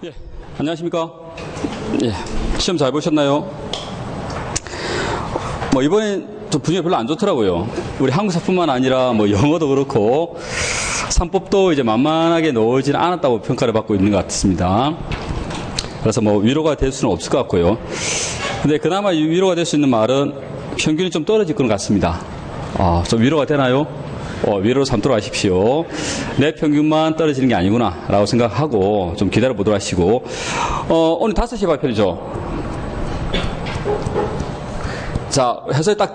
예, 안녕하십니까. 예, 시험 잘 보셨나요? 이번엔 좀 분위기가 별로 안 좋더라고요. 우리 한국사뿐만 아니라 영어도 그렇고 산법도 이제 만만하게 나오지는 않았다고 평가를 받고 있는 것 같습니다. 그래서 위로가 될 수는 없을 것 같고요. 근데 그나마 위로가 될 수 있는 말은 평균이 좀 떨어질 것 같습니다. 좀 위로가 되나요? 위로로 삼도록 하십시오. 내 평균만 떨어지는 게 아니구나 라고 생각하고 좀 기다려 보도록 하시고, 오늘 5시에 발표죠. 자, 해설 딱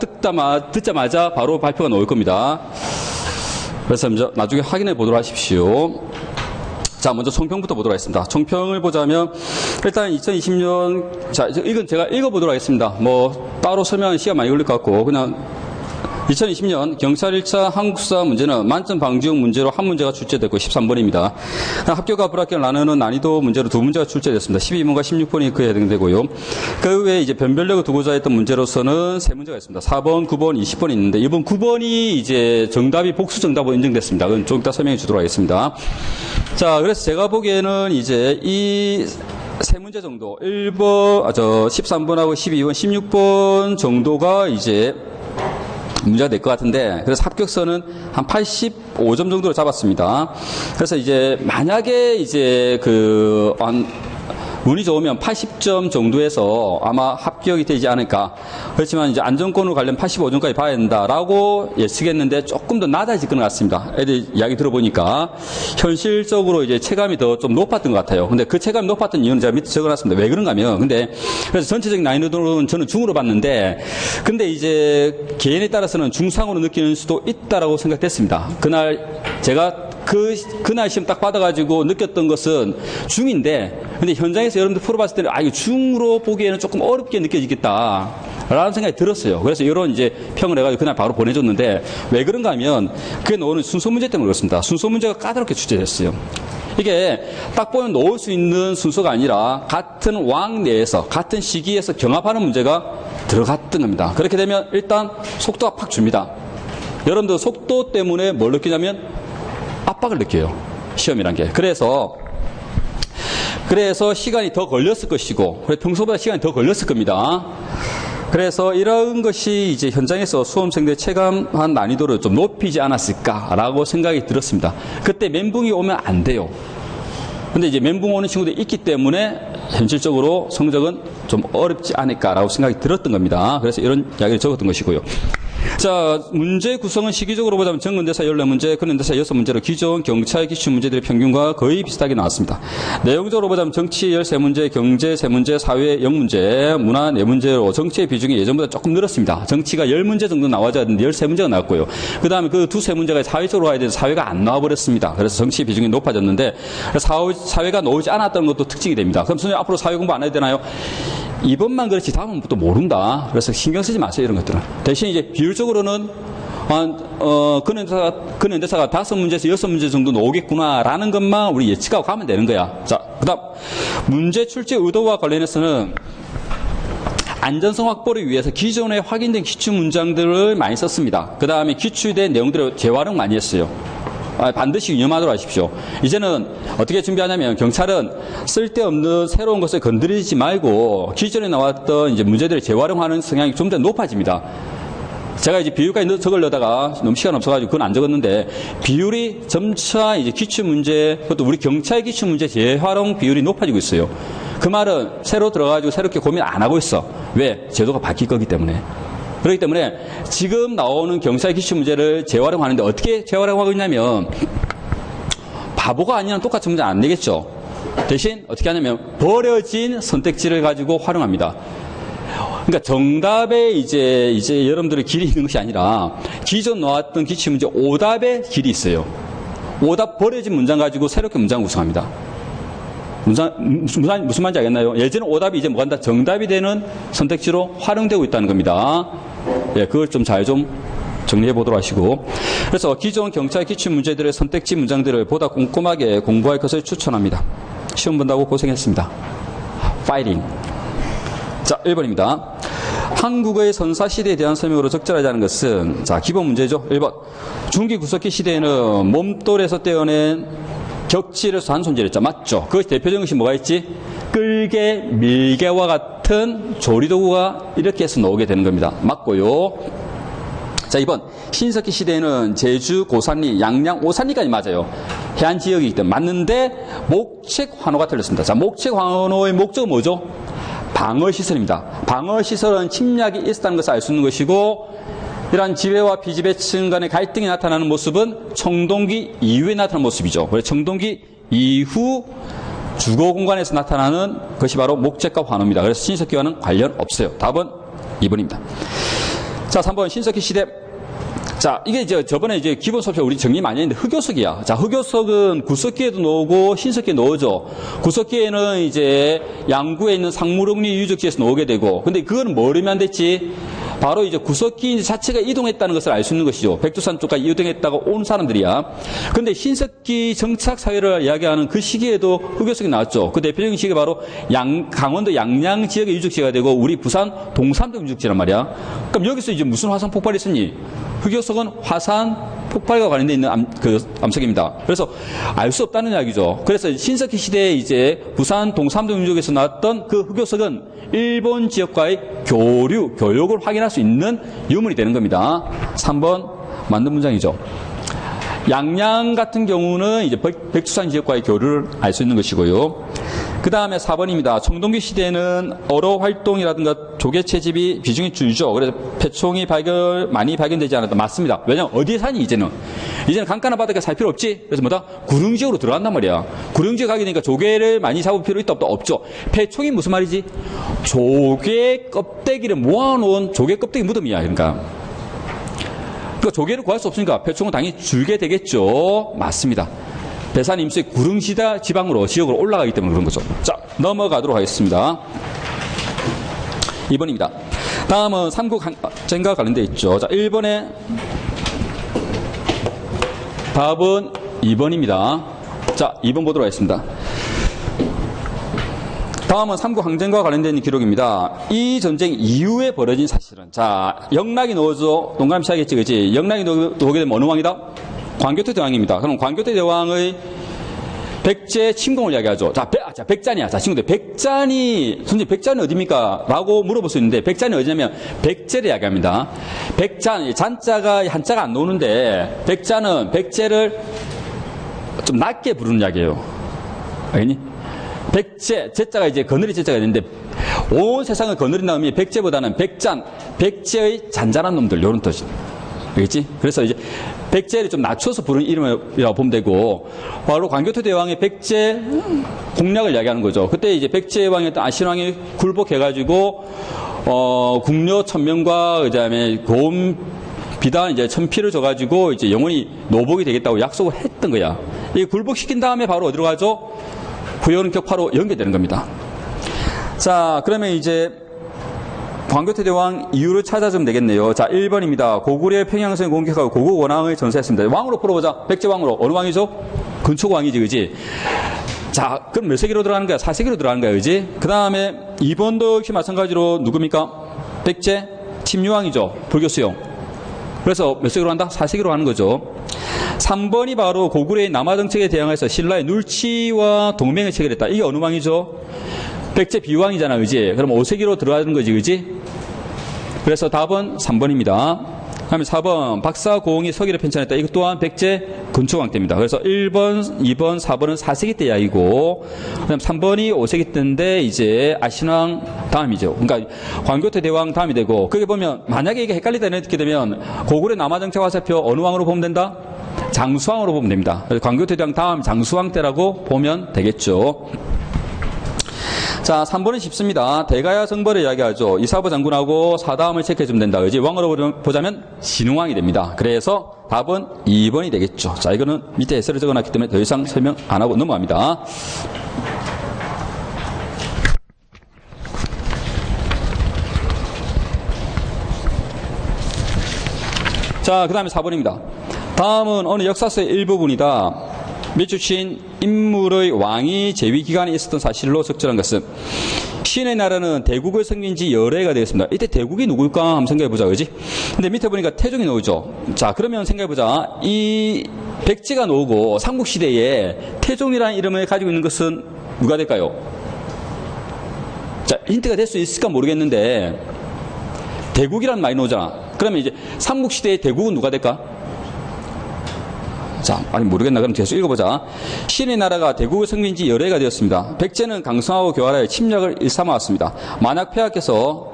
듣자마자 바로 발표가 나올 겁니다. 그래서 나중에 확인해 보도록 하십시오. 자, 먼저 총평부터 보도록 하겠습니다. 총평을 보자면, 일단 2020년, 자, 이건 제가 읽어보도록 하겠습니다. 따로 설명하는 시간 많이 걸릴 것 같고, 그냥 2020년 경찰 1차 한국사 문제는 만점 방지용 문제로 한 문제가 출제됐고 13번입니다. 합격과 불합격을 나누는 난이도 문제로 2문제가 출제됐습니다. 12번과 16번이 그에 해당되고요. 그 외에 이제 변별력을 두고자 했던 문제로서는 3문제가 있습니다. 4번, 9번, 20번이 있는데 이번 9번이 이제 정답이 복수 정답으로 인정됐습니다. 그건 좀 이따 설명해 주도록 하겠습니다. 자, 그래서 제가 보기에는 이제 이 3문제 정도, 13번하고 12번, 16번 정도가 이제 문제가 될 것 같은데, 그래서 합격선은 한 85점 정도로 잡았습니다. 그래서 이제 만약에 이제 운이 좋으면 80점 정도에서 아마 합격이 되지 않을까. 그렇지만 이제 안정권으로 관련 85점까지 봐야 된다라고 예측했는데 조금 더 낮아질 것 같습니다. 애들 이야기 들어보니까 현실적으로 이제 체감이 더 좀 높았던 것 같아요. 근데 그 체감이 높았던 이유는 제가 밑에 적어놨습니다. 왜 그런가 하면, 그래서 전체적인 난이도는 저는 중으로 봤는데, 근데 이제 개인에 따라서는 중상으로 느끼는 수도 있다라고 생각됐습니다. 그날 시험 딱 받아가지고 느꼈던 것은 중인데, 근데 현장에서 여러분들 풀어봤을 때는 이거 중으로 보기에는 조금 어렵게 느껴지겠다 라는 생각이 들었어요. 그래서 이런 이제 평을 해가지고 그날 바로 보내줬는데, 왜 그런가 하면 그게 나오는 순서 문제 때문에 그렇습니다. 순서 문제가 까다롭게 출제됐어요. 이게 딱 보면 놓을 수 있는 순서가 아니라 같은 왕 내에서 같은 시기에서 경합하는 문제가 들어갔던 겁니다. 그렇게 되면 일단 속도가 팍 줍니다. 여러분들 속도 때문에 뭘 느끼냐면 압박을 느껴요. 시험이란 게. 그래서 시간이 더 걸렸을 것이고, 평소보다 시간이 더 걸렸을 겁니다. 그래서 이런 것이 이제 현장에서 수험생들의 체감한 난이도를 좀 높이지 않았을까라고 생각이 들었습니다. 그때 멘붕이 오면 안 돼요. 근데 이제 멘붕 오는 친구들이 있기 때문에 현실적으로 성적은 좀 어렵지 않을까라고 생각이 들었던 겁니다. 그래서 이런 이야기를 적었던 것이고요. 자, 문제 구성은 시기적으로 보자면 정근대사 14문제, 근현대사 6문제로 기존 경찰 기출 문제들의 평균과 거의 비슷하게 나왔습니다. 내용적으로 보자면 정치 13문제, 경제 3문제, 사회 0문제, 문화 4문제로 정치의 비중이 예전보다 조금 늘었습니다. 정치가 10문제 정도 나와줘야 되는데 13문제가 나왔고요. 그 다음에 그 두세 문제가 사회적으로 와야 되는데 사회가 안 나와버렸습니다. 그래서 정치 비중이 높아졌는데 사회가 나오지 않았다는 것도 특징이 됩니다. 그럼 선생님 앞으로 사회 공부 안 해야 되나요? 이번만 그렇지 다음은 또 모른다. 그래서 신경 쓰지 마세요, 이런 것들은. 대신 이제 비율적으로는 근현대사가 5문제에서 6문제 정도 나오겠구나라는 것만 우리 예측하고 가면 되는 거야. 자, 그 다음 문제 출제 의도와 관련해서는 안전성 확보를 위해서 기존에 확인된 기출 문장들을 많이 썼습니다. 그 다음에 기출된 내용들을 재활용 많이 했어요. 반드시 유념하도록 하십시오. 이제는 어떻게 준비하냐면, 경찰은 쓸데없는 새로운 것을 건드리지 말고 기존에 나왔던 이제 문제들을 재활용하는 성향이 좀 더 높아집니다. 제가 이제 비율까지 적으려다가 너무 시간 없어가지고 그건 안 적었는데, 비율이 점차 이제 기출 문제, 그것도 우리 경찰 기출 문제 재활용 비율이 높아지고 있어요. 그 말은 새로 들어가지고 새롭게 고민 안 하고 있어. 왜? 제도가 바뀔 거기 때문에. 그렇기 때문에 지금 나오는 경찰 기출 문제를 재활용하는데 어떻게 재활용하고 있냐면, 바보가 아니면 똑같은 문제 안 내겠죠. 대신 어떻게 하냐면 버려진 선택지를 가지고 활용합니다. 그러니까 정답에 이제 여러분들의 길이 있는 것이 아니라 기존 나왔던 기출 문제 오답의 길이 있어요. 오답 버려진 문장 가지고 새롭게 문장을 구성합니다. 무슨 말인지 알겠나요? 예전에 오답이 이제 뭐간다 정답이 되는 선택지로 활용되고 있다는 겁니다. 예, 그걸 좀 잘 정리해 보도록 하시고, 그래서 기존 경찰 기출 문제들의 선택지 문장들을 보다 꼼꼼하게 공부할 것을 추천합니다. 시험 본다고 고생했습니다. 파이팅. 자, 1번입니다. 한국의 선사시대에 대한 설명으로 적절하지 않은 것은, 자, 기본 문제죠. 1번. 중기 구석기 시대에는 몸돌에서 떼어낸 격치를 한 손질했죠. 맞죠? 그것이 대표적인 것이 뭐가 있지? 끌개, 밀개와 같은 조리도구가 이렇게 해서 나오게 되는 겁니다. 맞고요. 자, 2번. 신석기 시대에는 제주, 고산리, 양양, 오산리까지 맞아요. 해안 지역이기 때문에 맞는데 목책 환호가 틀렸습니다. 자, 목책 환호의 목적은 뭐죠? 방어시설입니다. 방어시설은 침략이 있었다는 것을 알 수 있는 것이고, 이러한 지배와 비지배층 간의 갈등이 나타나는 모습은 청동기 이후에 나타나는 모습이죠. 그래서 청동기 이후 주거 공간에서 나타나는 것이 바로 목책과 환호입니다. 그래서 신석기와는 관련 없어요. 답은 2번입니다. 자, 3번 신석기 시대. 자, 이게 저번에 기본 수업에 우리 정리 많이 했는데 흑요석이야. 자, 흑요석은 구석기에도 나오고 신석기에 나오죠. 구석기에는 이제 양구에 있는 상무릉리 유적지에서 나오게 되고, 근데 그거는 뭐 의미안 됐지? 바로 이제 구석기 자체가 이동했다는 것을 알 수 있는 것이죠. 백두산 쪽까지 이동했다고 온 사람들이야. 근데 신석기 정착 사회를 이야기하는 그 시기에도 흑요석이 나왔죠. 그 대표적인 시기가 바로 강원도 양양 지역의 유적지가 되고 우리 부산 동산도 유적지란 말이야. 그럼 여기서 이제 무슨 화산 폭발이 있었니? 흑요석은 화산 폭발과 관련되어 있는 암석입니다. 그래서 알 수 없다는 이야기죠. 그래서 신석기 시대에 이제 부산 동삼도 유적에서 나왔던 그 흑요석은 일본 지역과의 교역을 확인할 수 있는 유물이 되는 겁니다. 3번 맞는 문장이죠. 양양 같은 경우는 이제 백두산 지역과의 교류를 알 수 있는 것이고요. 그 다음에 4번입니다. 청동기 시대에는 어로 활동이라든가 조개 채집이 비중이 줄죠. 그래서 폐총이 많이 발견되지 않았다. 맞습니다. 왜냐면 어디에 사니 이제는 강가나 바닷가 살 필요 없지. 그래서 뭐다? 구릉 지역으로 들어간단 말이야. 구릉 지역 가게 되니까 조개를 많이 잡을 필요 있다 없다? 없죠. 폐총이 무슨 말이지? 조개 껍데기를 모아놓은 조개 껍데기 무덤이야. 그러니까 조개를 구할 수 없으니까 폐총은 당연히 줄게 되겠죠. 맞습니다. 배산 임수의 구릉시다 지역으로 올라가기 때문에 그런 거죠. 자, 넘어가도록 하겠습니다. 2번입니다. 다음은 삼국항쟁과 관련되어 있죠. 자, 1번의 답은 2번입니다. 자, 2번 보도록 하겠습니다. 다음은 삼국항쟁과 관련된 기록입니다. 이 전쟁 이후에 벌어진 사실은, 자, 영락이 나오죠. 동그라미 쳐야겠지, 그치? 영락이 나오게 되면 어느 왕이다? 광교토 대왕입니다. 그럼 광교토 대왕의 백제 침공을 이야기하죠. 자, 백잔이야. 자, 친구들. 선생님, 백잔이 어디입니까? 라고 물어볼 수 있는데, 백잔이 어디냐면, 백제를 이야기합니다. 백잔, 잔자가, 한자가 안 나오는데, 백잔은 백제를 좀 낮게 부르는 이야기예요. 알겠니? 백제, 제자가 이제 거느리 제자가 있는데, 온 세상을 거느린다는 의미, 백제보다는 백잔, 백제의 잔잔한 놈들, 요런 뜻이. 알겠지? 그래서 이제 백제를 좀 낮춰서 부르는 이름이라고 보면 되고, 바로 광교토 대왕의 백제 공략을 이야기하는 거죠. 그때 이제 백제 왕이었던 아신왕이 굴복해가지고, 국료 1000명과 그다음에 고음 비단 이제 1000피를 줘가지고 이제 영원히 노복이 되겠다고 약속을 했던 거야. 이 굴복시킨 다음에 바로 어디로 가죠? 후연격파로 연계되는 겁니다. 자, 그러면 이제 광교토 대왕 이유를 찾아주면 되겠네요. 자, 1번입니다. 고구려의 평양성을 공격하고 고국 원왕을 전세했습니다. 왕으로 풀어보자. 백제왕으로. 어느 왕이죠? 근초왕이지, 그지? 자, 그럼 몇 세기로 들어가는 거야? 4세기로 들어가는 거야, 그지? 그 다음에 2번도 역시 마찬가지로 누굽니까? 백제 침유왕이죠. 불교 수용. 그래서 몇 세기로 간다? 4세기로 가는 거죠. 3번이 바로 고구려의 남하정책에 대항해서 신라의 눌치와 동맹을 체결했다. 이게 어느 왕이죠? 백제 비왕이잖아, 그지? 그럼 5세기로 들어가는 거지, 그지? 그래서 답은 3번입니다. 다음에 4번, 박사고흥이 서기를 편찬했다. 이것 또한 백제 근초왕 때입니다. 그래서 1번, 2번, 4번은 4세기 때 이야기고, 그 다음 3번이 5세기 때인데, 이제 아신왕 다음이죠. 그러니까 광교토 대왕 다음이 되고, 그게 보면, 만약에 이게 헷갈리다 이렇게 되면, 고구려 남하정책 화살표 어느 왕으로 보면 된다? 장수왕으로 보면 됩니다. 그래서 광교토 대왕 다음 장수왕 때라고 보면 되겠죠. 자, 3번은 쉽습니다. 대가야 정벌을 이야기하죠. 이사부 장군하고 사다음을 체크해주면 된다. 그지? 왕으로 보자면 진흥왕이 됩니다. 그래서 답은 2번이 되겠죠. 자, 이거는 밑에 해설을 적어놨기 때문에 더 이상 설명 안 하고 넘어갑니다. 자, 그 다음에 4번입니다. 다음은 어느 역사서의 일부분이다. 밀주친 인물의 왕이 재위 기간에 있었던 사실로 적절한 것은 신의 나라는 대국을 섬긴 지 열애가 되었습니다. 이때 대국이 누굴까 한번 생각해보자, 그지? 근데 밑에 보니까 태종이 나오죠. 자, 그러면 생각해보자. 이 백제가 나오고 삼국시대에 태종이라는 이름을 가지고 있는 것은 누가 될까요? 자, 힌트가 될 수 있을까 모르겠는데 대국이라는 말이 나오잖아. 그러면 이제 삼국시대의 대국은 누가 될까? 자, 아니 모르겠나? 그럼 계속 읽어보자. 신의 나라가 대국의 성민지 열애가 되었습니다. 백제는 강성하고 교활하여 침략을 일삼아왔습니다. 만약 폐하께서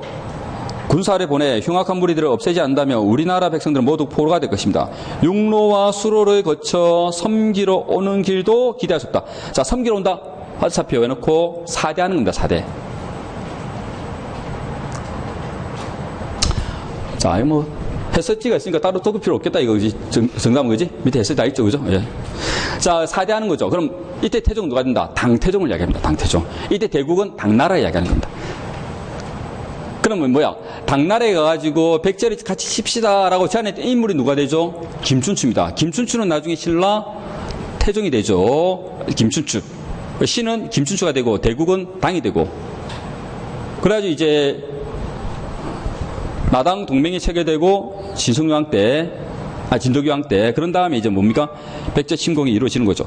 군사를 보내 흉악한 무리들을 없애지 않는다면 우리나라 백성들은 모두 포로가 될 것입니다. 육로와 수로를 거쳐 섬기러 오는 길도 기대할 수 없다. 자, 섬기러 온다. 화살표 해놓고 사대하는 겁니다. 사대. 자, 뭐 해설지가 있으니까 따로 적을 필요 없겠다 이거지. 정답은 그지? 밑에 해설지 다 있죠, 그죠? 예. 자, 사대하는 거죠. 그럼 이때 태종은 누가 된다? 당태종을 이야기합니다. 당태종. 이때 대국은 당나라를 이야기하는 겁니다. 그러면 뭐야? 당나라에 가가지고 백제를 같이 칩시다라고 제안했던 인물이 누가 되죠? 김춘추입니다. 김춘추는 나중에 신라 태종이 되죠. 김춘추. 신은 김춘추가 되고 대국은 당이 되고. 그래가지고 이제 나당 동맹이 체결되고 진덕유황 때 그런 다음에 이제 뭡니까? 백제 침공이 이루어지는 거죠.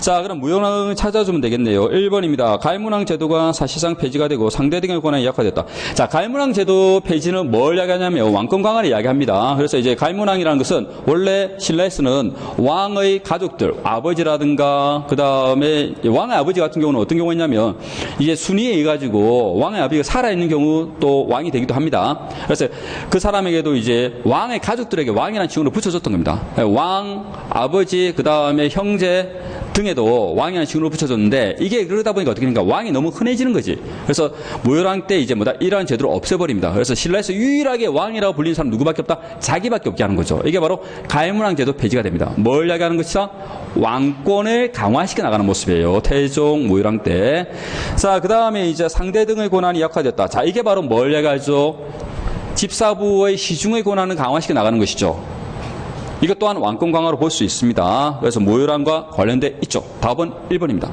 자, 그럼 무용왕을 찾아주면 되겠네요. 1번입니다. 갈문왕 제도가 사실상 폐지가 되고 상대 등의 권한이 약화됐다. 자, 갈문왕 제도 폐지는 뭘 이야기하냐면 왕권 강화를 이야기합니다. 그래서 이제 갈문왕이라는 것은 원래 신라에서는 왕의 가족들, 아버지라든가 그 다음에 왕의 아버지 같은 경우는 어떤 경우였냐면 이제 순위에 의해 가지고 왕의 아버지가 살아있는 경우 또 왕이 되기도 합니다. 그래서 그 사람에게도 이제 왕의 가족들에게 왕이라는 칭호를 붙여줬던 겁니다. 왕, 아버지, 그 다음에 형제 등에도 왕이라는 칭호를 붙여줬는데 이게 그러다 보니까 어떻게 되니까 왕이 너무 흔해지는 거지. 그래서 무열왕 때 이제 이러한 제도를 없애버립니다. 그래서 신라에서 유일하게 왕이라고 불리는 사람 누구밖에 없다? 자기밖에 없게 하는 거죠. 이게 바로 갈문왕 제도 폐지가 됩니다. 뭘 이야기하는 것이다? 왕권을 강화시켜 나가는 모습이에요. 태종, 무열왕 때. 자, 그 다음에 이제 상대 등의 권한이 약화됐다. 자, 이게 바로 뭘 이야기하죠? 집사부의 시중의 권한을 강화시켜 나가는 것이죠. 이것 또한 왕권 강화로 볼 수 있습니다. 그래서 모혈왕과 관련돼 있죠. 답은 1번입니다.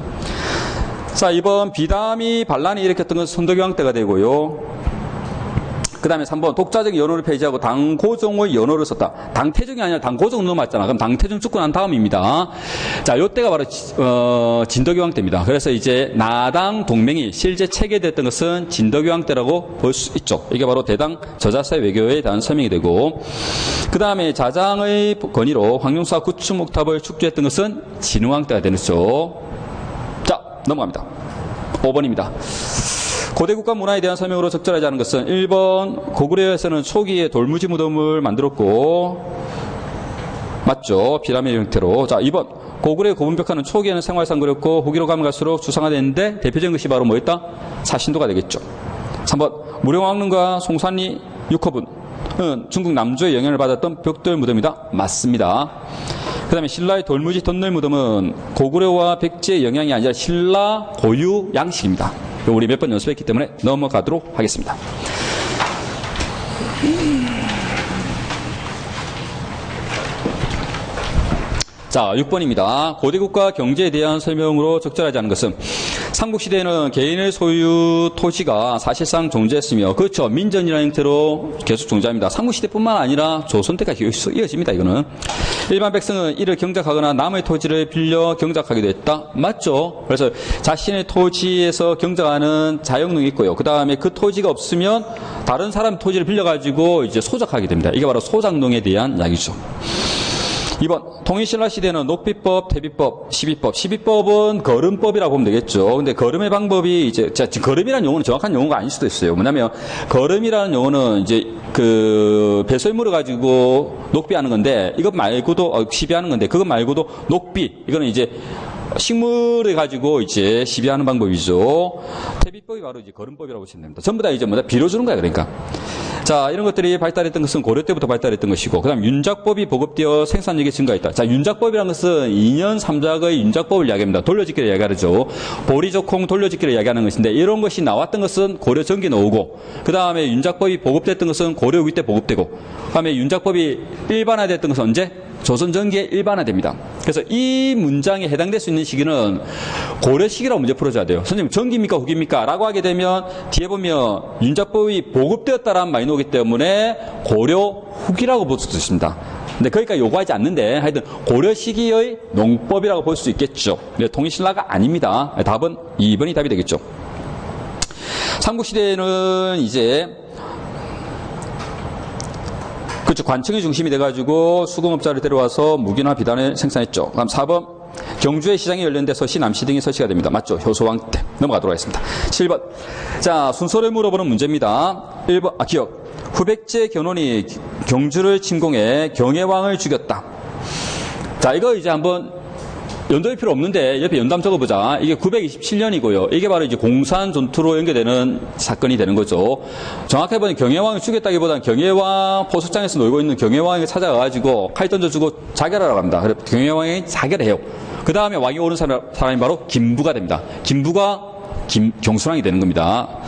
자, 2번 비담이 반란이 일으켰던 것은 선덕여왕 때가 되고요. 그 다음에 3번 독자적 연호를 폐지하고 당고종의 연호를 썼다. 당태종이 아니라 당고종 넘어왔잖아. 그럼 당태종 죽고 난 다음입니다. 자, 요때가 바로 진덕여왕 때입니다. 그래서 이제 나당 동맹이 실제 체계됐던 것은 진덕여왕 때라고 볼 수 있죠. 이게 바로 대당 저자세 외교에 대한 설명이 되고, 그 다음에 자장의 건의로 황룡사 구추목탑을 축조했던 것은 진흥왕 때가 되죠. 자, 넘어갑니다. 5번입니다. 고대 국가 문화에 대한 설명으로 적절하지 않은 것은 1번 고구려에서는 초기에 돌무지 무덤을 만들었고, 맞죠? 피라미드 형태로. 자, 2번 고구려의 고분벽화는 초기에는 생활상 그렸고 후기로 가면 갈수록 추상화됐는데 대표적인 것이 바로 뭐였다? 사신도가 되겠죠. 3번 무령왕릉과 송산리 6호분은 중국 남조의 영향을 받았던 벽돌 무덤이다. 맞습니다. 그 다음에 신라의 돌무지 덧늘 무덤은 고구려와 백제의 영향이 아니라 신라 고유 양식입니다. 우리 몇 번 연습했기 때문에 넘어가도록 하겠습니다. 자, 6번입니다. 고대국가 경제에 대한 설명으로 적절하지 않은 것은 삼국시대에는 개인의 소유 토지가 사실상 존재했으며, 그렇죠, 민전이라는 형태로 계속 존재합니다. 삼국시대뿐만 아니라 조선 때까지 이어집니다. 이거는 일반 백성은 이를 경작하거나 남의 토지를 빌려 경작하기도 했다. 맞죠? 그래서 자신의 토지에서 경작하는 자영능이 있고요. 그 다음에 그 토지가 없으면 다른 사람 토지를 빌려가지고 이제 소작하게 됩니다. 이게 바로 소작농에 대한 이야기죠. 2번 통일신라 시대는 녹비법, 태비법, 시비법. 시비법은 걸음법이라고 보면 되겠죠. 근데 걸음의 방법이 이제 걸음이라는 용어는 정확한 용어가 아닐 수도 있어요. 뭐냐면 걸음이라는 용어는 이제 그 배설물을 가지고 녹비하는 건데, 이것 말고도 시비하는 건데, 그것 말고도 녹비, 이거는 이제 식물을 가지고 이제 시비하는 방법이죠. 태비법이 바로 이제 걸음법이라고 보시면 됩니다. 전부 다 이제 빌어주는 거야, 그러니까. 자, 이런 것들이 발달했던 것은 고려 때부터 발달했던 것이고, 그 다음 윤작법이 보급되어 생산력이 증가했다. 자, 윤작법이라는 것은 2년 3작의 윤작법을 이야기합니다. 돌려짓기를 이야기하죠. 보리조콩 돌려짓기를 이야기하는 것인데, 이런 것이 나왔던 것은 고려 전기 나오고, 그 다음에 윤작법이 보급됐던 것은 고려 후기 때 보급되고, 그 다음에 윤작법이 일반화됐던 것은 언제? 조선 전기에 일반화됩니다. 그래서 이 문장에 해당될 수 있는 시기는 고려 시기라고 문제 풀어줘야 돼요. 선생님, 전기입니까 후기입니까? 라고 하게 되면 뒤에 보면 윤작법이 보급되었다라는 말이 나오기 때문에 고려 후기라고 볼 수도 있습니다. 근데 거기까지 요구하지 않는데 하여튼 고려 시기의 농법이라고 볼 수 있겠죠. 통일신라가 아닙니다. 답은 2번이 답이 되겠죠. 삼국시대에는 이제 그렇죠. 관청이 중심이 돼가지고 수공업자를 데려와서 무기나 비단을 생산했죠. 다음 4번 경주의 시장이 열린 데서 시남시 등이 설치가 됩니다. 맞죠? 효소왕 때 넘어가도록 하겠습니다. 7번 자 순서를 물어보는 문제입니다. 1번 기억 후백제 견훤이 경주를 침공해 경혜왕을 죽였다. 자 이거 이제 한번 연도일 필요 없는데 옆에 연담 적어보자. 이게 927년이고요. 이게 바로 이제 공산 전투로 연계되는 사건이 되는 거죠. 정확하게 보면 경혜왕을 죽였다기보다는 경혜왕 포석장에서 놀고 있는 경혜왕을 찾아가가지고 칼 던져주고 자결하라고 합니다. 그래서 경혜왕이 자결해요. 그 다음에 왕이 오른 사람이 바로 김부가 됩니다. 김부가 경순왕이 되는 겁니다.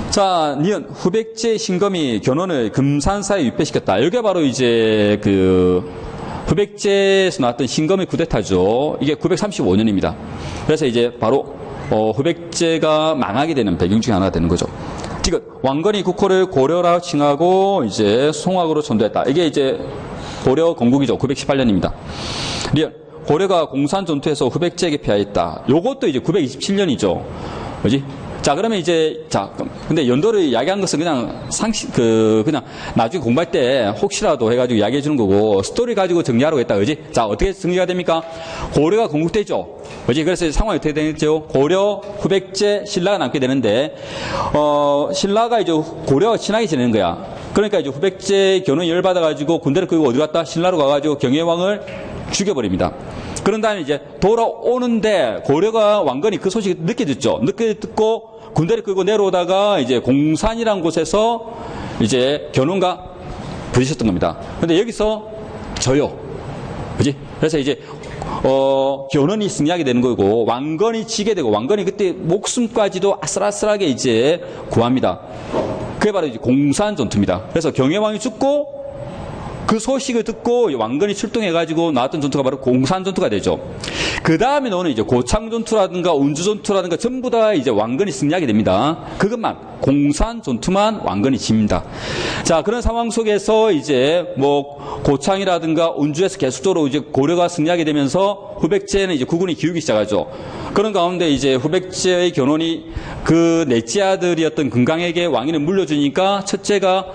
자, 니은 후백제 신검이 견훤을 금산사에 유폐시켰다. 이게 바로 이제 후백제에서 나왔던 신검의 쿠데타죠. 이게 935년입니다. 그래서 이제 바로 후백제가 망하게 되는 배경 중에 하나가 되는 거죠. 지금 왕건이 국호를 고려라 칭하고 이제 송악으로 전도했다. 이게 이제 고려 건국이죠. 918년입니다. 리얼 고려가 공산 전투에서 후백제에게 패하였다. 요것도 이제 927년이죠. 그지? 자, 그러면 이제, 근데 연도를 이야기한 것은 그냥 그냥 나중에 공부할 때 혹시라도 해가지고 이야기해 주는 거고, 스토리 가지고 정리하라고 했다, 그지? 자, 어떻게 정리가 됩니까? 고려가 건국되죠. 그지? 그래서 상황이 어떻게 되겠죠? 고려, 후백제, 신라가 남게 되는데, 신라가 이제 고려와 친하게 지내는 거야. 그러니까 이제 후백제 견훤이 열받아가지고 군대를 끌고 어디 갔다? 신라로 가가지고 경혜왕을 죽여버립니다. 그런 다음에 이제 돌아오는데 고려가 왕건이 그 소식을 늦게 듣죠. 늦게 듣고 군대를 끌고 내려오다가 이제 공산이라는 곳에서 이제 견훤과 부딪혔던 겁니다. 근데 여기서 져요. 그지? 그래서 이제 견훤이 승리하게 되는 거고 왕건이 지게 되고 왕건이 그때 목숨까지도 아슬아슬하게 이제 구합니다. 그게 바로 이제 공산 전투입니다. 그래서 경혜왕이 죽고 그 소식을 듣고 왕건이 출동해가지고 나왔던 전투가 바로 공산 전투가 되죠. 그 다음에 나오는 이제 고창 전투라든가 운주 전투라든가 전부 다 이제 왕건이 승리하게 됩니다. 그것만 공산 전투만 왕건이 집니다. 자, 그런 상황 속에서 이제 뭐 고창이라든가 운주에서 계속적으로 이제 고려가 승리하게 되면서 후백제는 이제 국군이 기우기 시작하죠. 그런 가운데 이제 후백제의 견훤이 그 넷째 아들이었던 금강에게 왕위를 물려주니까 첫째가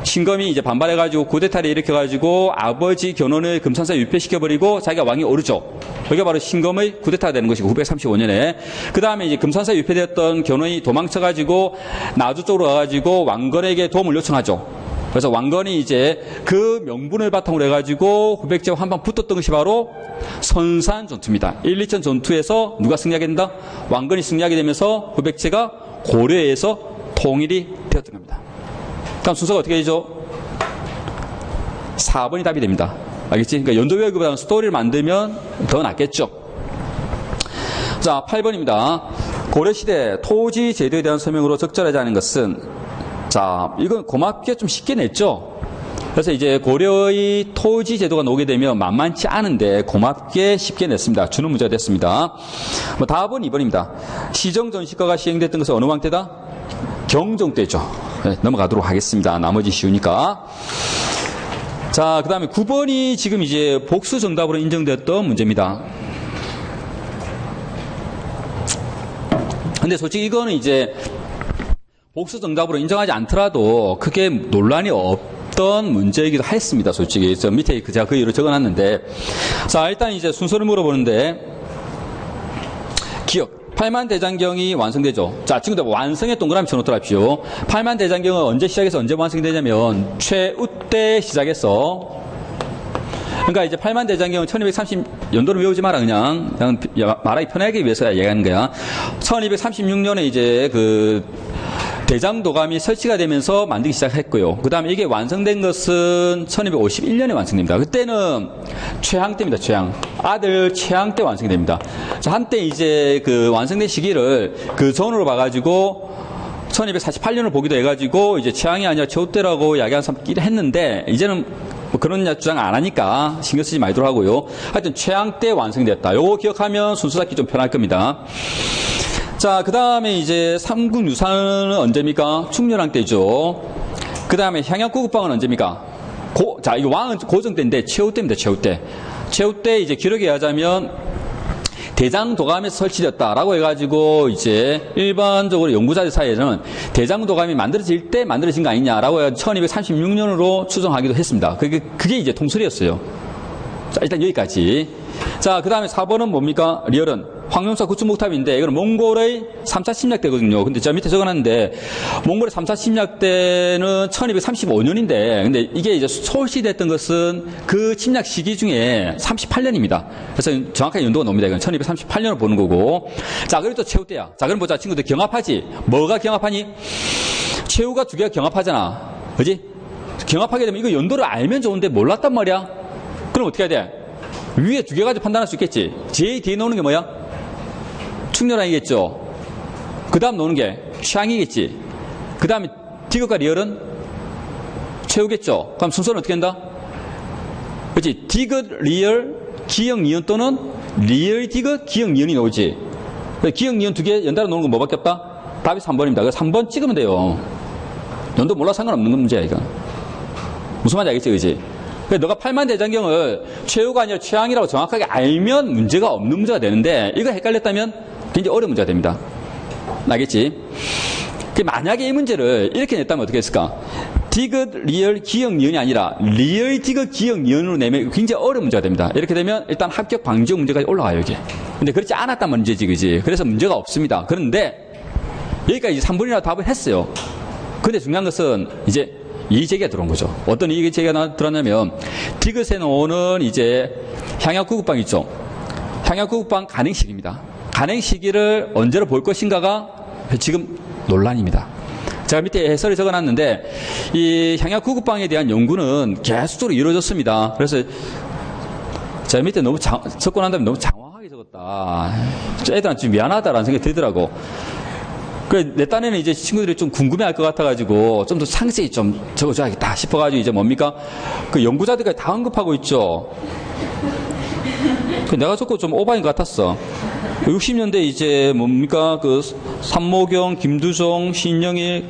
신검이 이제 반발해가지고 쿠데타를 일으켜가지고 아버지 견훤을 금산사에 유폐시켜버리고 자기가 왕이 오르죠. 그게 바로 신검의 쿠데타가 되는 것이고 935년에. 그 다음에 이제 금산사에 유폐되었던 견훤이 도망쳐가지고 나주 쪽으로 가가지고 왕건에게 도움을 요청하죠. 그래서 왕건이 이제 그 명분을 바탕으로 해가지고 후백제와 한방 붙었던 것이 바로 선산 전투입니다. 1, 2천 전투에서 누가 승리하게 된다? 왕건이 승리하게 되면서 후백제가 고려에서 통일이 되었던 겁니다. 다음 순서가 어떻게 되죠? 4번이 답이 됩니다. 알겠지? 그러니까 연도 외우기보다는 스토리를 만들면 더 낫겠죠. 자, 8번입니다. 고려시대 토지 제도에 대한 설명으로 적절하지 않은 것은, 자, 이건 고맙게 좀 쉽게 냈죠. 그래서 이제 고려의 토지 제도가 나오게 되면 만만치 않은데 고맙게 쉽게 냈습니다. 주는 문제가 됐습니다. 답은 2번입니다. 시정전시과가 시행됐던 것은 어느 왕 때다? 경종 때죠. 네, 넘어가도록 하겠습니다. 나머지 쉬우니까. 자, 그 다음에 9번이 지금 이제 복수 정답으로 인정되었던 문제입니다. 근데 솔직히 이거는 이제 복수 정답으로 인정하지 않더라도 크게 논란이 없던 문제이기도 했습니다. 솔직히. 저 밑에 제가 그 이유를 적어놨는데. 자, 일단 이제 순서를 물어보는데, 기억. 팔만대장경이 완성되죠. 자, 친구들 완성에 동그라미 쳐놓더랍시오. 팔만대장경은 언제 시작해서 언제 완성되냐면 최우 때 시작해서, 그러니까 이제 팔만대장경은 1230 연도를 외우지 마라 그냥 말하기 편하게 위해서 얘기하는 거야. 1236년에 이제 그 대장도감이 설치가 되면서 만들기 시작했고요. 그 다음에 이게 완성된 것은 1251년에 완성됩니다. 그때는 최양 때입니다. 최양. 아들 최양 때 완성이 됩니다. 자, 한때 이제 그 완성된 시기를 그 전으로 봐가지고 1248년을 보기도 해가지고 이제 최양이 아니라 최우 때라고 이야기하는 사람끼리 했는데 이제는 뭐 그런 주장 안 하니까 신경 쓰지 말도록 하고요. 하여튼 최양 때 완성됐다. 요거 기억하면 순서 잡기 좀 편할 겁니다. 자, 그 다음에 이제 삼국 유사는 언제입니까? 충렬왕 때죠. 그 다음에 향약구국방은 언제입니까? 자, 이거 왕은 고종 때인데 최후 때입니다, 최후 때. 최후 때 이제 기록에 의하자면 대장도감에서 설치되었다라고 해가지고 이제 일반적으로 연구자들 사이에는 대장도감이 만들어질 때 만들어진 거 아니냐라고 해가지고 1236년으로 추정하기도 했습니다. 그게 이제 통설이었어요. 자, 일단 여기까지. 자, 그 다음에 4번은 뭡니까? 리얼은 황룡사 구축목탑인데 이거는 몽골의 3차 침략 때거든요. 근데 제가 밑에 적어놨는데 몽골의 3차 침략 때는 1235년인데 근데 이게 이제 솔시됐던 것은 그 침략 시기 중에 38년입니다. 그래서 정확하게 연도가 나옵니다. 이건 1238년을 보는 거고. 자, 그리고 또 최후 때야. 자, 그럼 보자. 친구들 경합하지. 뭐가 경합하니? 최후가 두 개가 경합하잖아. 그지? 경합하게 되면 이거 연도를 알면 좋은데 몰랐단 말이야. 그럼 어떻게 해야 돼? 위에 두 개 가지고 판단할 수 있겠지. 제일 뒤에 나오는 게 뭐야? 충렬왕이겠죠. 그 다음 나오는 게 취향이겠지. 그 다음에 디귿과 리얼은 최후겠죠. 그럼 순서는 어떻게 된다? 그렇지. 디귿, 리얼, 기역, 니은 또는 리얼, 디귿, 기역, 니은이 나오지. 기역, 니은 두 개 연달아 놓는 건 뭐밖에 없다? 답이 3번입니다. 그래서 3번 찍으면 돼요. 연도 몰라 상관없는 문제야, 이거. 무슨 말인지 알겠지, 그지? 너가 팔만대장경을 최후가 아니라 최양이라고 정확하게 알면 문제가 없는 문제가 되는데 이거 헷갈렸다면 굉장히 어려운 문제가 됩니다. 알겠지? 만약에 이 문제를 이렇게 냈다면 어떻게 했을까? 디귿, 리얼, 기역, 니은이 아니라 리얼, 디귿, 기역, 니은으로 내면 굉장히 어려운 문제가 됩니다. 이렇게 되면 일단 합격 방지용 문제까지 올라가요, 이게. 근데 그렇지 않았단 문제지, 그지? 그래서 문제가 없습니다. 그런데 여기까지 3번이나 답을 했어요. 근데 중요한 것은 이제 이의제기가 들어온 거죠. 어떤 이의제기가 들어왔냐면 디귿에 나오는 이제 향약구급방 있죠. 향약구급방 간행 시기입니다. 간행 시기를 언제로 볼 것인가가 지금 논란입니다. 제가 밑에 해설을 적어놨는데 이 향약구급방에 대한 연구는 계속적으로 이루어졌습니다. 그래서 제가 밑에 너무 적고 난 다음에 너무 장황하게 적었다. 애들한테 좀 미안하다라는 생각이 들더라고. 내 딴에는 이제 친구들이 좀 궁금해할 것 같아가지고 좀 더 상세히 좀 적어줘야겠다 싶어가지고 이제 뭡니까? 그 연구자들까지 다 언급하고 있죠. 내가 적고 좀 오바인 것 같았어. 60년대 이제 뭡니까? 그 삼모경, 김두종, 신영일,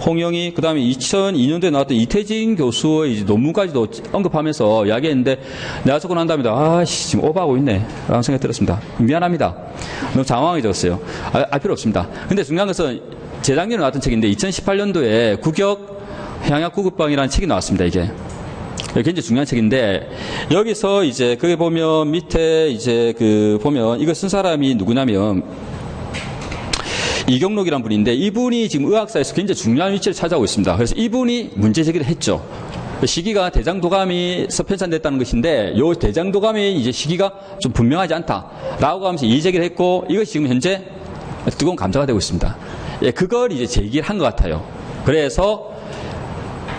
홍영희, 그 다음에 2002년도에 나왔던 이태진 교수의 이제 논문까지도 언급하면서 이야기했는데 내가 적고 난 다음에 아씨 지금 오버하고 있네 라는 생각이 들었습니다. 미안합니다. 너무 장황하게 적었어요. 알 필요 없습니다. 근데 중요한 것은 재작년에 나왔던 책인데 2018년도에 국역 향약구급방이라는 책이 나왔습니다. 이게 굉장히 중요한 책인데 여기서 이제 거기 보면 밑에 이제 그 보면 이거 쓴 사람이 누구냐면 이경록이라는 분인데 이분이 지금 의학사에서 굉장히 중요한 위치를 차지하고 있습니다. 그래서 이분이 문제 제기를 했죠. 시기가 대장도감에서 편찬됐다는 것인데 이 대장도감의 이제 시기가 좀 분명하지 않다라고 하면서 이의 제기를 했고 이것이 지금 현재 뜨거운 감자가 되고 있습니다. 예, 그걸 이제 제기를 한 것 같아요. 그래서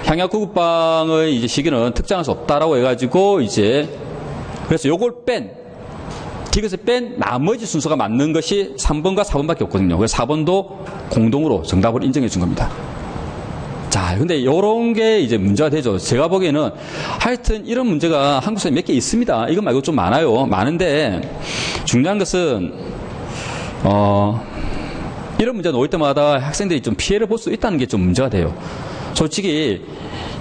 향약구급방의 이제 시기는 특정할 수 없다라고 해가지고 이제 그래서 요걸 디귿을 뺀 나머지 순서가 맞는 것이 3번과 4번밖에 없거든요. 그래서 4번도 공동으로 정답을 인정해 준 겁니다. 자, 근데 요런 게 이제 문제가 되죠. 제가 보기에는 하여튼 이런 문제가 한국사에 몇 개 있습니다. 이거 말고 좀 많아요. 많은데 중요한 것은 이런 문제가 나올 때마다 학생들이 좀 피해를 볼 수 있다는 게 좀 문제가 돼요. 솔직히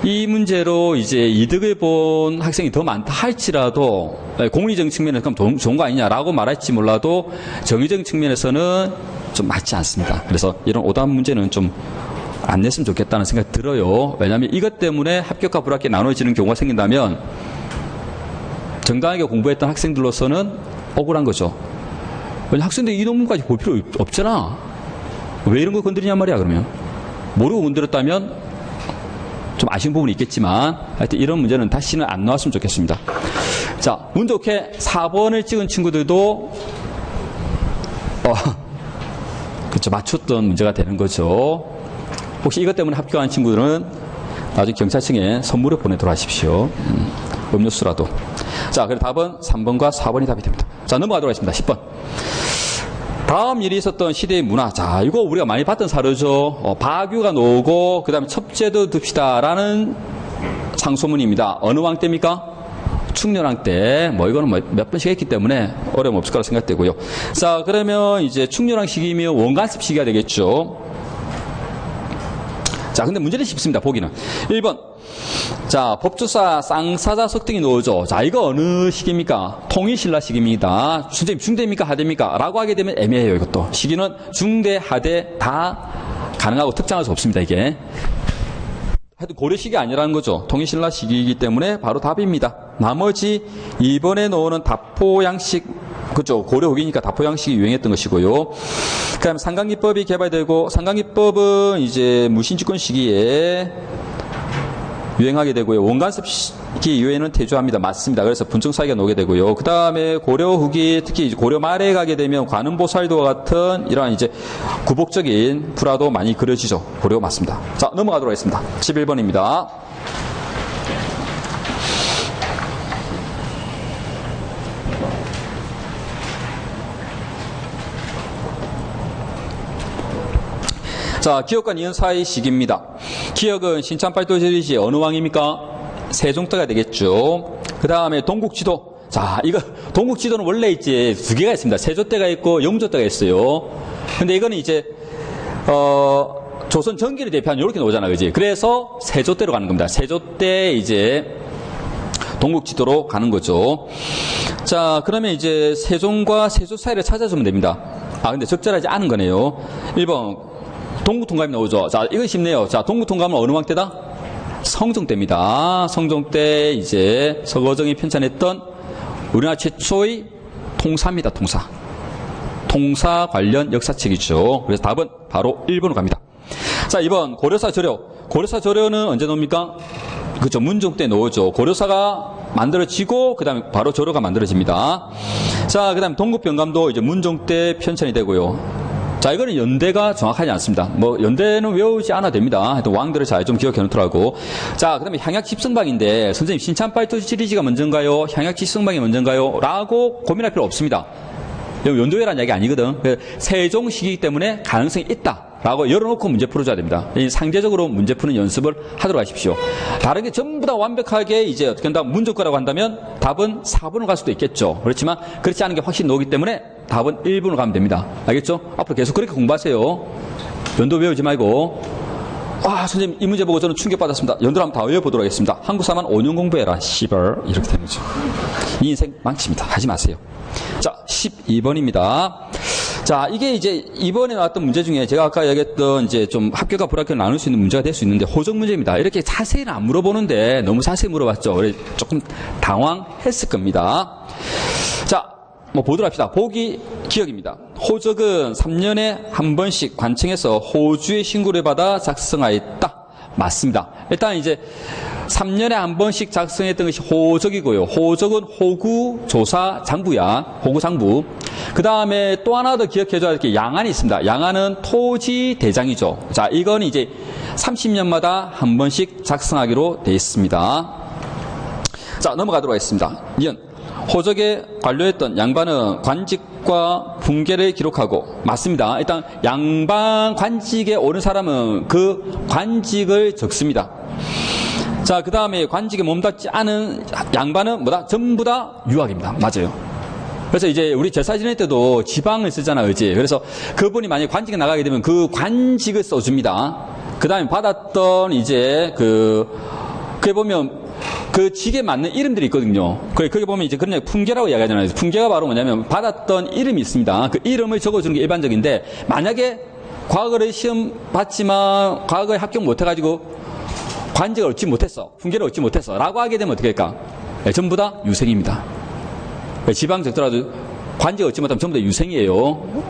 이 문제로 이제 이득을 본 학생이 더 많다 할지라도 공리적인 측면에서 그럼 좋은 거 아니냐라고 말할지 몰라도 정의적인 측면에서는 좀 맞지 않습니다. 그래서 이런 오답 문제는 좀 안 냈으면 좋겠다는 생각이 들어요. 왜냐하면 이것 때문에 합격과 불합격이 나눠지는 경우가 생긴다면 정당하게 공부했던 학생들로서는 억울한 거죠. 왜냐하면 학생들이 이 논문까지 볼 필요 없잖아. 왜 이런 거 건드리냔 말이야. 그러면 모르고 건드렸다면 좀 아쉬운 부분이 있겠지만 하여튼 이런 문제는 다시는 안 나왔으면 좋겠습니다. 자, 운 좋게 4번을 찍은 친구들도 그렇죠, 맞췄던 문제가 되는 거죠. 혹시 이것 때문에 합격한 친구들은 나중에 경찰청에 선물을 보내도록 하십시오. 음료수라도. 자, 그래서 답은 3번과 4번이 답이 됩니다. 자, 넘어가도록 하겠습니다. 10번. 다음 일이 있었던 시대의 문화. 자, 이거 우리가 많이 봤던 사료죠. 박유가 나오고, 그 다음에 첩제도 듭시다라는 상소문입니다. 어느 왕 때입니까? 충렬왕 때. 이거는 몇 번씩 했기 때문에 어려움 없을 거라 생각되고요. 자, 그러면 이제 충렬왕 시기면 원간습 시기가 되겠죠. 자, 근데 문제는 쉽습니다. 보기는. 1번. 자, 법조사 쌍사자 석등이 나오죠. 자, 이거 어느 시기입니까? 통일신라 시기입니다. 선생님, 중대입니까? 하대입니까? 라고 하게 되면 애매해요, 이것도. 시기는 중대, 하대 다 가능하고 특정할 수 없습니다, 이게. 하여튼 고려 시기 아니라는 거죠. 통일신라 시기이기 때문에 바로 답입니다. 나머지 이번에 나오는 다포양식, 그죠? 고려 후기니까 다포양식이 유행했던 것이고요. 그다음 상강기법이 개발되고, 상강기법은 이제 무신주권 시기에 유행하게 되고요. 원간섭 시기 이후에는 퇴조합니다. 맞습니다. 그래서 분청사기가 나오게 되고요. 그 다음에 고려 후기, 특히 고려 말에 가게 되면 관음보살도와 같은 이러한 이제 구복적인 불화도 많이 그려지죠. 고려 맞습니다. 자, 넘어가도록 하겠습니다. 11번입니다. 자, 기억과 니은 사이 시기입니다. 기억은 신참팔도 시리즈 어느 왕입니까? 세종 때가 되겠죠. 그 다음에 동국지도. 자, 이거 동국지도는 원래 이제 두 개가 있습니다. 세조 때가 있고 영조 때가 있어요. 근데 이거는 이제 조선 전기를 대표한 이렇게 나오잖아, 그지? 그래서 세조 때로 가는 겁니다. 세조 때 이제 동국지도로 가는 거죠. 자, 그러면 이제 세종과 세조 사이를 찾아주면 됩니다. 아, 근데 적절하지 않은 거네요. 1번. 동국통감이 나오죠. 자, 이건 쉽네요. 자, 동국통감은 어느 왕 때다? 성종 때입니다. 성종 때 이제 서거정이 편찬했던 우리나라 최초의 통사입니다. 통사. 통사 관련 역사책이죠. 그래서 답은 바로 1번으로 갑니다. 자, 2번 고려사 저려. 고려사 저려는 언제 나옵니까? 그렇죠. 문종 때 나오죠. 고려사가 만들어지고 그 다음에 바로 저려가 만들어집니다. 자, 그 다음에 동국병감도 이제 문종 때 편찬이 되고요. 자, 이거는 연대가 정확하지 않습니다. 뭐, 연대는 외우지 않아도 됩니다. 하여튼 왕들을 잘 좀 기억해 놓더라고. 자, 그 다음에 향약집성방인데, 선생님, 신참팔도 시리즈가 먼저인가요? 향약집성방이 먼저인가요? 라고 고민할 필요 없습니다. 연도회라는 이야기 아니거든. 세종 시기이기 때문에 가능성이 있다. 라고 열어놓고 문제 풀어줘야 됩니다. 상대적으로 문제 푸는 연습을 하도록 하십시오. 다른 게 전부 다 완벽하게 이제 어떻게 한다? 문제 거라고 한다면 답은 4번으로 갈 수도 있겠죠. 그렇지만 그렇지 않은 게 확실히 나오기 때문에 답은 1번으로 가면 됩니다. 알겠죠? 앞으로 계속 그렇게 공부하세요. 연도 외우지 말고. 아, 선생님, 이 문제 보고 저는 충격받았습니다. 연도를 한번 다 외워보도록 하겠습니다. 한국사만 5년 공부해라. 시벌. 이렇게 되는 거죠. 이 인생 망칩니다. 하지 마세요. 자, 12번입니다. 자, 이게 이제 이번에 나왔던 문제 중에 제가 아까 얘기했던 이제 좀 합격과 불합격을 나눌 수 있는 문제가 될 수 있는데 호적 문제입니다. 이렇게 자세히는 안 물어보는데 너무 자세히 물어봤죠. 그래서 조금 당황했을 겁니다. 자, 뭐 보도록 합시다. 보기 기억입니다. 호적은 3년에 한 번씩 관청에서 호주의 신고를 받아 작성하였다. 맞습니다. 일단 이제 3년에 한 번씩 작성했던 것이 호적이고요. 호적은 호구 조사 장부야. 호구 장부. 그 다음에 또 하나 더 기억해줘야 할 게 양안이 있습니다. 양안은 토지 대장이죠. 자, 이건 이제 30년마다 한 번씩 작성하기로 되어 있습니다. 자, 넘어가도록 하겠습니다. 이은 호적에 관료했던 양반은 관직과 분계를 기록하고 맞습니다. 일단 양반 관직에 오른 사람은 그 관직을 적습니다. 자, 그 다음에 관직에 몸닿지 않은 양반은 뭐다? 전부 다 유학입니다. 맞아요. 그래서 이제 우리 제사 지낼 때도 지방을 쓰잖아, 그지? 그래서 그분이 만약에 관직에 나가게 되면 그 관직을 써줍니다. 그 다음에 받았던 이제 그게 보면 그 직에 맞는 이름들이 있거든요. 거기 보면 이제 그런 품계라고 이야기하잖아요. 품계가 바로 뭐냐면 받았던 이름이 있습니다. 그 이름을 적어주는 게 일반적인데 만약에 과거를 시험 봤지만 과거에 합격 못해가지고 관직을 얻지 못했어. 품계를 얻지 못했어. 라고 하게 되면 어떻게 할까? 네, 전부 다 유생입니다. 지방 적더라도 관직 얻지 못하면 전부 다 유생이에요.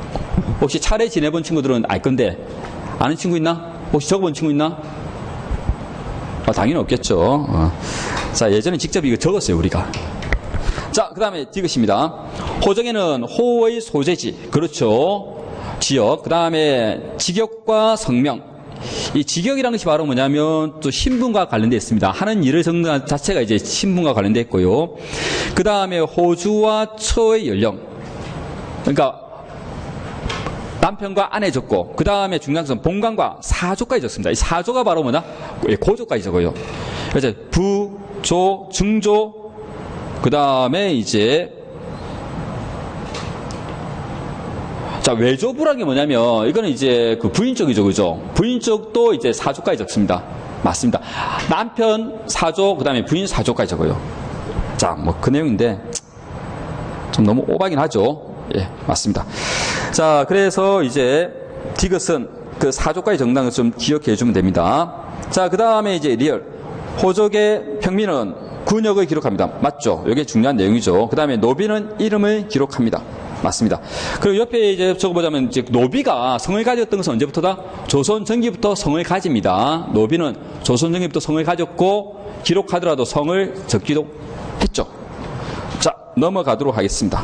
혹시 차례 지내본 친구들은 알 건데 아는 친구 있나? 혹시 적어본 친구 있나? 당연히 없겠죠. 자, 예전에 직접 이거 적었어요, 우리가. 자, 그 다음에 디귿입니다. 호정에는 호의 소재지. 그렇죠. 지역. 그 다음에 직역과 성명. 이 직역이라는 것이 바로 뭐냐면 또 신분과 관련되어 있습니다. 하는 일을 적는 것 자체가 이제 신분과 관련되어 있고요. 그 다음에 호주와 처의 연령. 그러니까 남편과 아내 적고 그 다음에 중요한 것은 본관과 사조까지 적습니다. 이 사조가 바로 뭐냐? 고조까지 적어요. 그래서 부, 조, 증조 그 다음에 이제 자, 외조부라는 게 뭐냐면, 이거는 이제 그 부인 쪽이죠, 그죠? 부인 쪽도 이제 사조까지 적습니다. 맞습니다. 남편 사조, 그 다음에 부인 사조까지 적어요. 자, 뭐 그 내용인데 좀 너무 오바긴 하죠. 예, 맞습니다. 자, 그래서 이제 디귿은 그 사조까지 적는다는 걸 좀 기억해 주면 됩니다. 자, 그 다음에 이제 리얼. 호적의 평민은 군역을 기록합니다. 맞죠? 이게 중요한 내용이죠. 그 다음에 노비는 이름을 기록합니다. 맞습니다. 그리고 옆에 이제 적어보자면, 이제 노비가 성을 가졌던 것은 언제부터다? 조선 전기부터 성을 가집니다. 노비는 조선 전기부터 성을 가졌고, 기록하더라도 성을 적기도 했죠. 자, 넘어가도록 하겠습니다.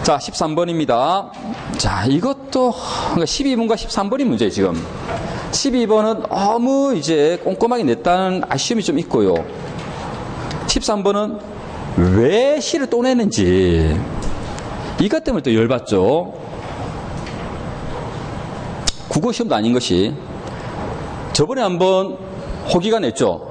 자, 13번입니다. 자, 이것도, 그러니까 12번과 13번이 문제예요, 지금. 12번은 너무 이제 꼼꼼하게 냈다는 아쉬움이 좀 있고요. 13번은 왜 시를 또 내는지. 이것 때문에 또 열받죠. 국어 시험도 아닌 것이 저번에 한번 호기가 냈죠.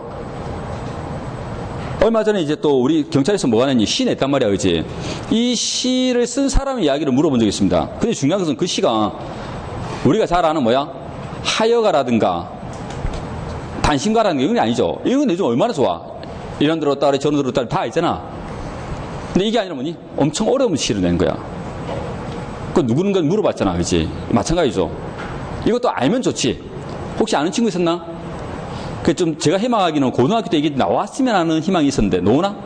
얼마 전에 이제 또 우리 경찰에서 뭐가 냈니? 시 냈단 말이야, 그지? 이 시를 쓴 사람의 이야기를 물어본 적이 있습니다. 근데 중요한 것은 그 시가 우리가 잘 아는 뭐야? 하여가라든가 단심가라는 게 이건 아니죠. 이건 요즘 얼마나 좋아. 이런 들었다 그래, 저런 들었다 그래, 다 있잖아. 근데 이게 아니라 뭐니? 엄청 어려운 시를 낸 거야. 그 누구는가 물어봤잖아, 그렇지? 마찬가지죠. 이것도 알면 좋지. 혹시 아는 친구 있었나? 그 좀 제가 희망하기는 고등학교 때 이게 나왔으면 하는 희망이 있었는데 노나?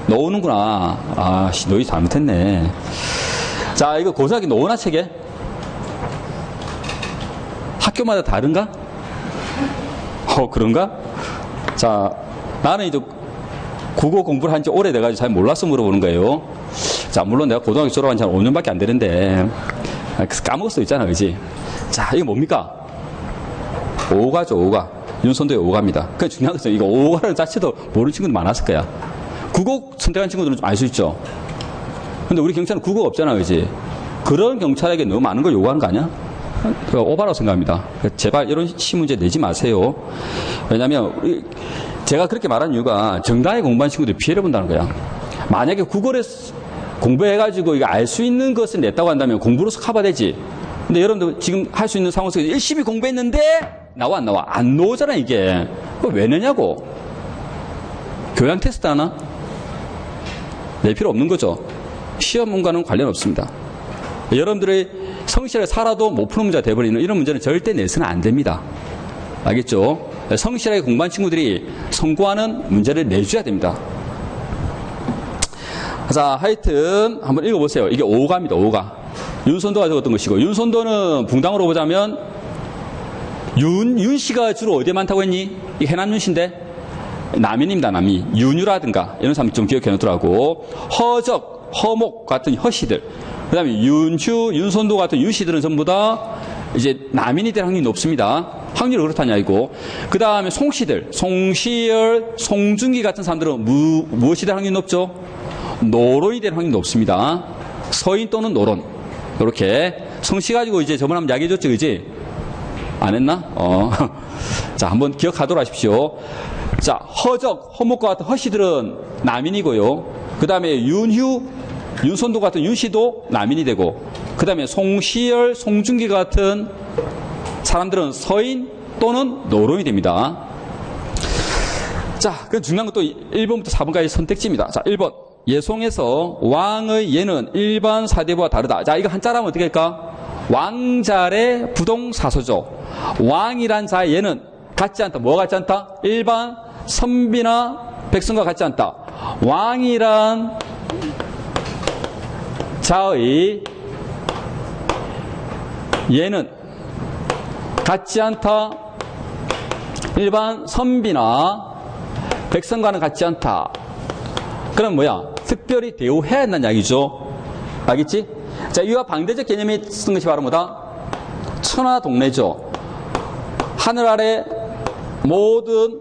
노는구나. 아, 너희 잘못했네. 자, 이거 고등학교 노나 책에? 학교마다 다른가? 그런가? 자, 나는 이제 국어 공부를 한 지 오래돼가지고 잘 몰라서 물어보는 거예요. 자, 물론 내가 고등학교 졸업한 지 한 5년밖에 안 되는데, 까먹을 수도 있잖아, 그지? 자, 이거 뭡니까? 오가죠, 오가. 윤선도의 오가입니다. 그 중요한 것은 이거 오가를 자체도 모르는 친구들 많았을 거야. 국어 선택한 친구들은 좀 알 수 있죠. 근데 우리 경찰은 국어가 없잖아, 그지? 그런 경찰에게 너무 많은 걸 요구하는 거 아니야? 그 오바라고 생각합니다. 제발 이런 시 문제 내지 마세요. 왜냐면, 제가 그렇게 말한 이유가 정당하게 공부한 친구들이 피해를 본다는 거야. 만약에 국어를 공부해가지고 이거 알 수 있는 것을 냈다고 한다면 공부로서 커버되지. 근데 여러분들 지금 할 수 있는 상황 속에서 열심히 공부했는데 나와 안 나와? 안 나오잖아, 이게. 그거 왜 내냐고. 교양 테스트 하나? 낼 필요 없는 거죠. 시험문과는 관련 없습니다. 여러분들의 성실하게 살아도 못 푸는 문제가 돼버리는 이런 문제는 절대 내서는 안 됩니다. 알겠죠? 성실하게 공부한 친구들이 성공하는 문제를 내줘야 됩니다. 자, 하여튼 한번 읽어보세요. 이게 오가입니다. 오가. 윤선도가 적었던 것이고, 윤선도는 붕당으로 보자면 윤씨가 주로 어디에 많다고 했니? 이 해남 윤씨인데 남인입니다. 남이. 윤유라든가 이런 사람 좀 기억해 놓더라고. 허적, 허목 같은 허씨들, 그 다음에 윤휴, 윤선도 같은 유씨들은 전부 다 이제 남인이 될 확률이 높습니다. 확률이 그렇다는 이야기고. 그 다음에 송씨들, 송시열, 송중기 같은 사람들은 무엇이 될 확률이 높죠? 노론이 될 확률이 높습니다. 서인 또는 노론. 이렇게. 성씨 가지고 이제 저번에 한번 이야기해 줬죠, 그지? 안 했나? 자, 한번 기억하도록 하십시오. 자, 허적, 허목과 같은 허씨들은 남인이고요. 그 다음에 윤휴, 윤선도 같은 윤씨도 남인이 되고, 그 다음에 송시열, 송중기 같은 사람들은 서인 또는 노론이 됩니다. 자, 그 중요한 것도 1번부터 4번까지 선택지입니다. 자, 1번. 예송에서 왕의 예는 일반 사대부와 다르다. 자, 이거 한자라면 어떻게 할까? 왕잘의 부동사서죠. 왕이란 자의 예는 같지 않다. 뭐가 같지 않다? 일반 선비나 백성과 같지 않다. 왕이란 자의 예는 같지 않다. 일반 선비나 백성과는 같지 않다. 그럼 뭐야? 특별히 대우해야 한다는 이야기죠. 알겠지? 자, 이와 반대적 개념이 쓴 것이 바로 뭐다? 천하동래죠. 하늘 아래 모든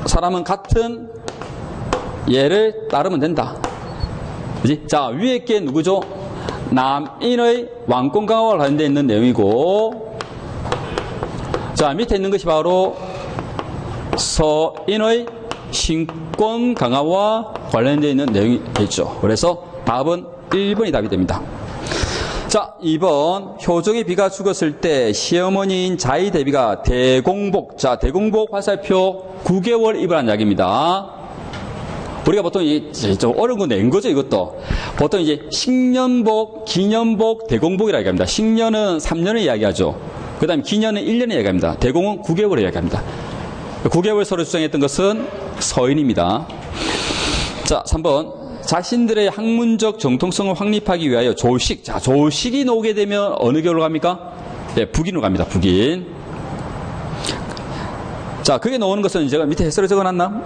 사람은 같은 예를 따르면 된다. 그지? 자, 위에 게 누구죠? 남인의 왕권 강화와 관련되어 있는 내용이고, 자, 밑에 있는 것이 바로 서인의 신권 강화와 관련되어 있는 내용이 되죠. 그래서 답은 1번이 답이 됩니다. 자, 2번. 효종의 비가 죽었을 때 시어머니인 자의 대비가 대공복. 자, 대공복 화살표 9개월 입으라는 이야기입니다. 우리가 보통 좀 어려운 거 낸 거죠, 이것도. 보통 이제 식년복, 기년복, 대공복이라고 얘기합니다. 식년은 3년을 이야기하죠. 그 다음에 기년은 1년을 이야기합니다. 대공은 9개월을 이야기합니다. 9개월 서로 주장했던 것은 서인입니다. 자, 3번. 자신들의 학문적 정통성을 확립하기 위하여 조식. 자, 조식이 나오게 되면 어느 계열로 갑니까? 네, 북인으로 갑니다. 북인. 자, 그게 나오는 것은 제가 밑에 해설에 적어놨나?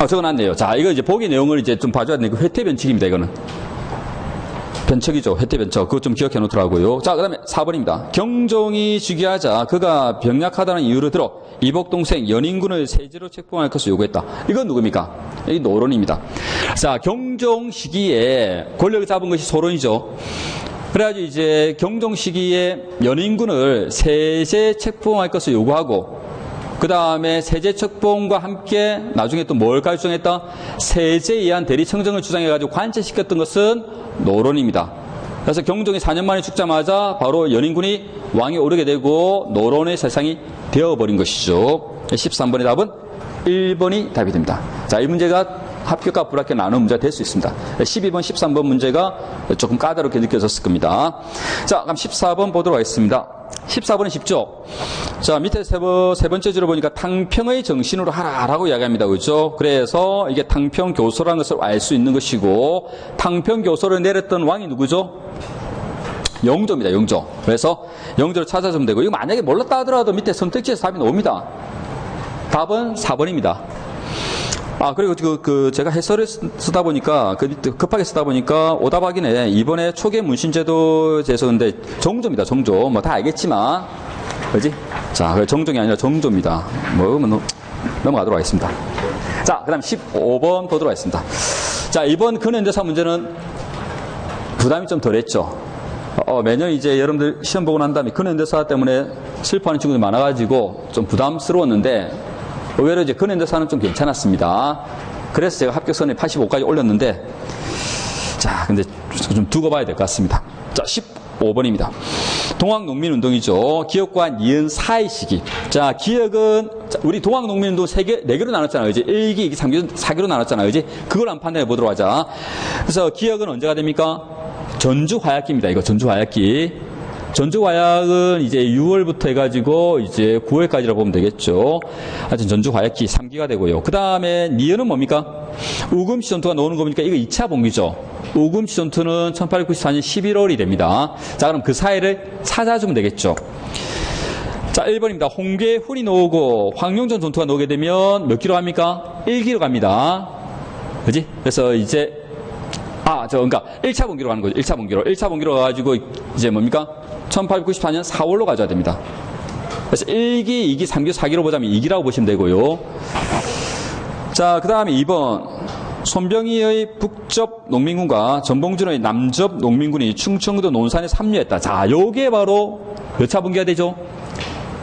적어놨네요. 자, 이거 이제 보기 내용을 이제 좀 봐줘야 되는데, 회퇴 변칙입니다, 이거는. 변척이죠. 회퇴 변척. 그거 좀 기억해 놓더라고요. 자, 그 다음에 4번입니다. 경종이 즉위하자 그가 병약하다는 이유로 들어 이복동생 연인군을 세제로 책봉할 것을 요구했다. 이건 누굽니까? 이 노론입니다. 자, 경종 시기에 권력을 잡은 것이 소론이죠. 그래가지고 이제 경종 시기에 연인군을 세제 책봉할 것을 요구하고, 그 다음에 세제 책봉과 함께 나중에 또 뭘까지 주장했다? 세제에 의한 대리청정을 주장해가지고 관철시켰던 것은 노론입니다. 그래서 경종이 4년 만에 죽자마자 바로 연인군이 왕이 오르게 되고 노론의 세상이 되어버린 것이죠. 13번의 답은 1번이 답이 됩니다. 자, 이 문제가 합격과 불합격 나누는 문제가 될 수 있습니다. 12번, 13번 문제가 조금 까다롭게 느껴졌을 겁니다. 자, 그럼 14번 보도록 하겠습니다. 14번은 쉽죠? 자, 밑에 세 번째 줄을 보니까 탕평의 정신으로 하라라고 이야기합니다. 그죠? 그래서 이게 탕평교서라는 것을 알 수 있는 것이고, 탕평교서를 내렸던 왕이 누구죠? 영조입니다. 영조. 그래서 영조를 찾아주면 되고, 이거 만약에 몰랐다 하더라도 밑에 선택지에서 답이 나옵니다. 답은 4번입니다. 그리고 제가 해설을 쓰다 보니까, 급하게 쓰다 보니까, 오답하기네. 이번에 초계 문신제도에서 근데 정조입니다. 정조. 뭐 다 알겠지만, 그지? 자, 정종이 아니라 정조입니다. 넘어가도록 하겠습니다. 자, 그 다음 15번 보도록 하겠습니다. 자, 이번 근현대사 문제는 부담이 좀 덜 했죠. 매년 이제 여러분들 시험 보고 난 다음에 근현대사 때문에 슬퍼하는 친구들이 많아가지고 좀 부담스러웠는데, 의외로 이제 근현대사는 좀 괜찮았습니다. 그래서 제가 합격선에 85까지 올렸는데, 자, 근데 좀 두고 봐야 될 것 같습니다. 자, 15번입니다. 동학농민운동이죠. 기역과 니은 사이 시기. 자, 기역은, 우리 동학농민운동 4개로 나눴잖아요. 이제 1기, 2기, 3기, 4기로 나눴잖아요. 이제 그걸 한번 판단해 보도록 하자. 그래서 기역은 언제가 됩니까? 전주화약기입니다. 이거 전주화약기. 전주화약은 이제 6월부터 해가지고 이제 9월까지라고 보면 되겠죠. 하여튼 전주화약기 3기가 되고요. 그 다음에 니은은 뭡니까? 우금시 전투가 나오는 겁니까? 이거 2차 봉기죠. 우금시 전투는 1894년 11월이 됩니다. 자, 그럼 그 사이를 찾아주면 되겠죠. 자, 1번입니다. 홍계에 훌이 나오고 황룡전 전투가 나오게 되면 몇 기로 갑니까? 1기로 갑니다. 그지? 그래서 이제 그러니까 1차 봉기로 가는 거죠. 1차 봉기로. 1차 봉기로 가가지고 이제 뭡니까? 1894년 4월로 가져야 됩니다. 그래서 1기, 2기, 3기, 4기로 보자면 2기라고 보시면 되고요. 자, 그 다음에 2번. 손병희의 북접 농민군과 전봉준의 남접 농민군이 충청도 논산에 합류했다. 자, 요게 바로 몇 차 봉기가 되죠?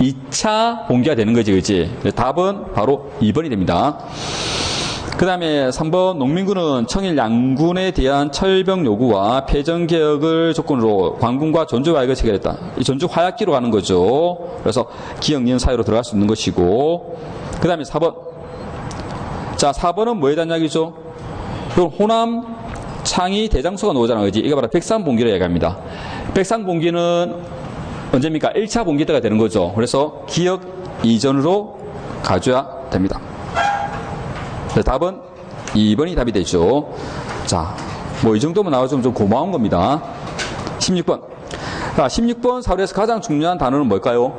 2차 봉기가 되는 거지, 그지? 답은 바로 2번이 됩니다. 그 다음에 3번 농민군은 청일 양군에 대한 철병 요구와 폐정개혁을 조건으로 광군과 전주화약을 체결했다. 이 전주화약기로 가는 거죠. 그래서 기역니은 사이로 들어갈 수 있는 것이고, 그 다음에 4번. 자, 4번은 뭐에 대한 이야기죠? 그럼 호남 창의 대장소가 나오잖아요. 그지? 이거 바로 백상봉기로 얘기합니다. 백상봉기는 언제입니까? 1차 봉기 때가 되는 거죠. 그래서 기역 이전으로 가져야 됩니다. 답은 2번이 답이 되죠. 자, 이 정도면 나와주면 좀 고마운 겁니다. 16번. 자, 16번 사료에서 가장 중요한 단어는 뭘까요?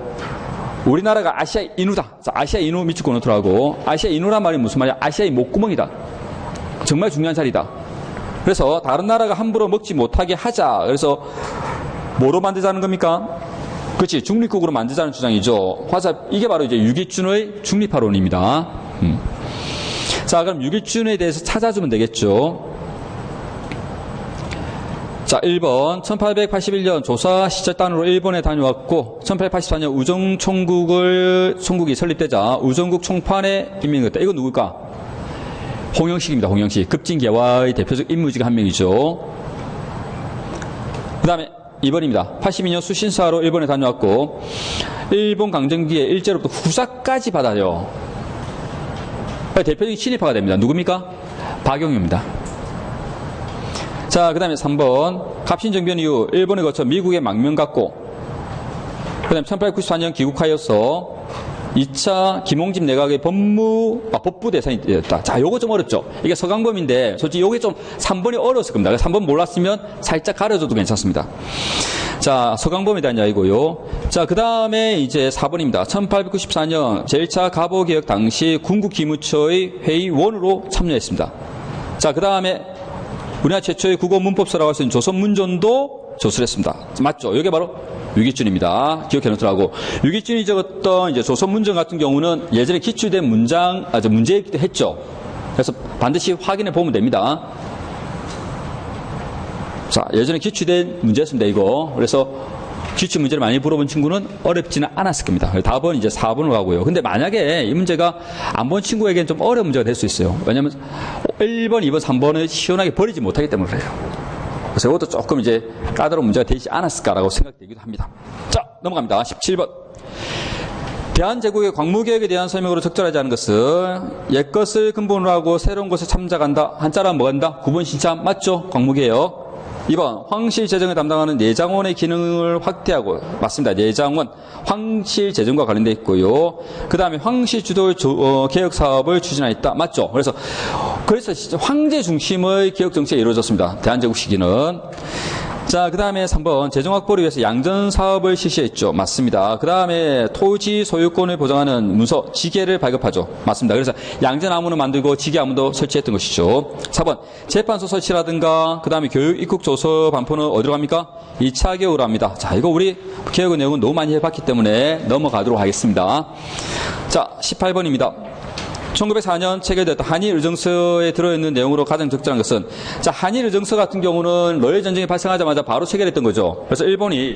우리나라가 아시아 인후다. 자, 아시아 인후 미치고 노트라고. 아시아 인후란 말이 무슨 말이야? 아시아의 목구멍이다. 정말 중요한 자리다. 그래서 다른 나라가 함부로 먹지 못하게 하자. 그래서 뭐로 만들자는 겁니까? 그렇지, 중립국으로 만들자는 주장이죠. 이게 바로 이제 유기준의 중립화론입니다. 자, 그럼 유기준에 대해서 찾아주면 되겠죠. 자, 1번. 1881년 조사 시절단으로 일본에 다녀왔고, 1884년 우정총국이 설립되자 우정국 총판에 임명했다. 이건 누굴까? 홍영식입니다. 홍영식. 급진개화의 대표적 인물중 한 명이죠. 그 다음에 2번입니다. 82년 수신사로 일본에 다녀왔고 일본 강점기에 일제로부터 후사까지 받아요. 대표적인 친일파가 됩니다. 누굽니까? 박용입니다. 자, 그 다음에 3번 갑신정변 이후 일본에 거쳐 미국에 망명 갔고 그 다음에 1894년 귀국하여서 2차 김홍집 내각의 법부 대상이 되었다. 자, 요거 좀 어렵죠? 이게 서강범인데, 솔직히 요게 좀 3번이 어려웠을 겁니다. 3번 몰랐으면 살짝 가려줘도 괜찮습니다. 자, 서강범에 대한 이야기고요. 자, 그 다음에 이제 4번입니다. 1894년 제1차 가보개혁 당시 군국기무처의 회의원으로 참여했습니다. 자, 그 다음에 우리나라 최초의 국어 문법서라고 할 수 있는 조선문전도 조술했습니다. 맞죠? 이게 바로 유기준입니다. 기억해 놓더라고. 유기준이 적었던 이제 조선문전 같은 경우는 예전에 기출된 문제이기도 했죠. 그래서 반드시 확인해 보면 됩니다. 자, 예전에 기출된 문제였습니다, 이거. 그래서 기출 문제를 많이 물어본 친구는 어렵지는 않았을 겁니다. 답은 이제 4번으로 가고요. 근데 만약에 이 문제가 안 본 친구에게는 좀 어려운 문제가 될 수 있어요. 왜냐면 1번, 2번, 3번을 시원하게 버리지 못하기 때문에 그래요. 그래서 이것도 조금 이제 까다로운 문제가 되지 않았을까라고 생각되기도 합니다. 자, 넘어갑니다. 17번. 대한제국의 광무개혁에 대한 설명으로 적절하지 않은 것은 옛것을 근본으로 하고 새로운 것을 참작한다. 한자로 뭐 한다? 구분 신참 맞죠? 광무개혁. 2번 황실 재정을 담당하는 내장원의 기능을 확대하고 맞습니다. 내장원 황실 재정과 관련되어 있고요. 그 다음에 황실 주도 개혁 사업을 추진하였다. 맞죠? 그래서 황제 중심의 개혁 정책이 이루어졌습니다. 대한제국 시기는. 자, 그 다음에 3번 재정 확보를 위해서 양전 사업을 실시했죠. 맞습니다. 그 다음에 토지 소유권을 보장하는 문서 지계를 발급하죠. 맞습니다. 그래서 양전 아무는 만들고 지계 아무도 설치했던 것이죠. 4번 재판소 설치라든가 그 다음에 교육 입국 조서 반포는 어디로 갑니까? 2차 개혁으로 합니다. 자, 이거 우리 개혁의 내용은 너무 많이 해봤기 때문에 넘어가도록 하겠습니다. 자, 18번입니다. 1904년 체결됐던 한일의정서에 들어있는 내용으로 가장 적절한 것은 자, 한일의정서 같은 경우는 러일 전쟁이 발생하자마자 바로 체결했던 거죠. 그래서 일본이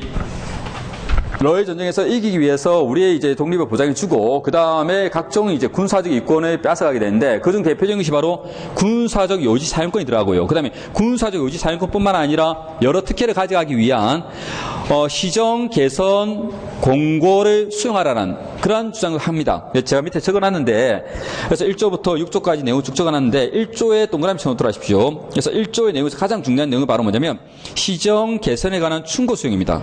러일 전쟁에서 이기기 위해서 우리의 이제 독립을 보장해주고 그 다음에 각종 이제 군사적 이권을 뺏어가게 되는데 그중 대표적인 것이 바로 군사적 요지 사용권이더라고요. 그 다음에 군사적 요지 사용권뿐만 아니라 여러 특혜를 가져가기 위한 시정 개선 공고를 수용하라는 그러한 주장을 합니다. 제가 밑에 적어놨는데 그래서 1조부터 6조까지 내용을 쭉 적어놨는데 1조에 동그라미 쳐놓도록 하십시오. 그래서 1조의 내용에서 가장 중요한 내용이 바로 뭐냐면 시정 개선에 관한 충고 수용입니다.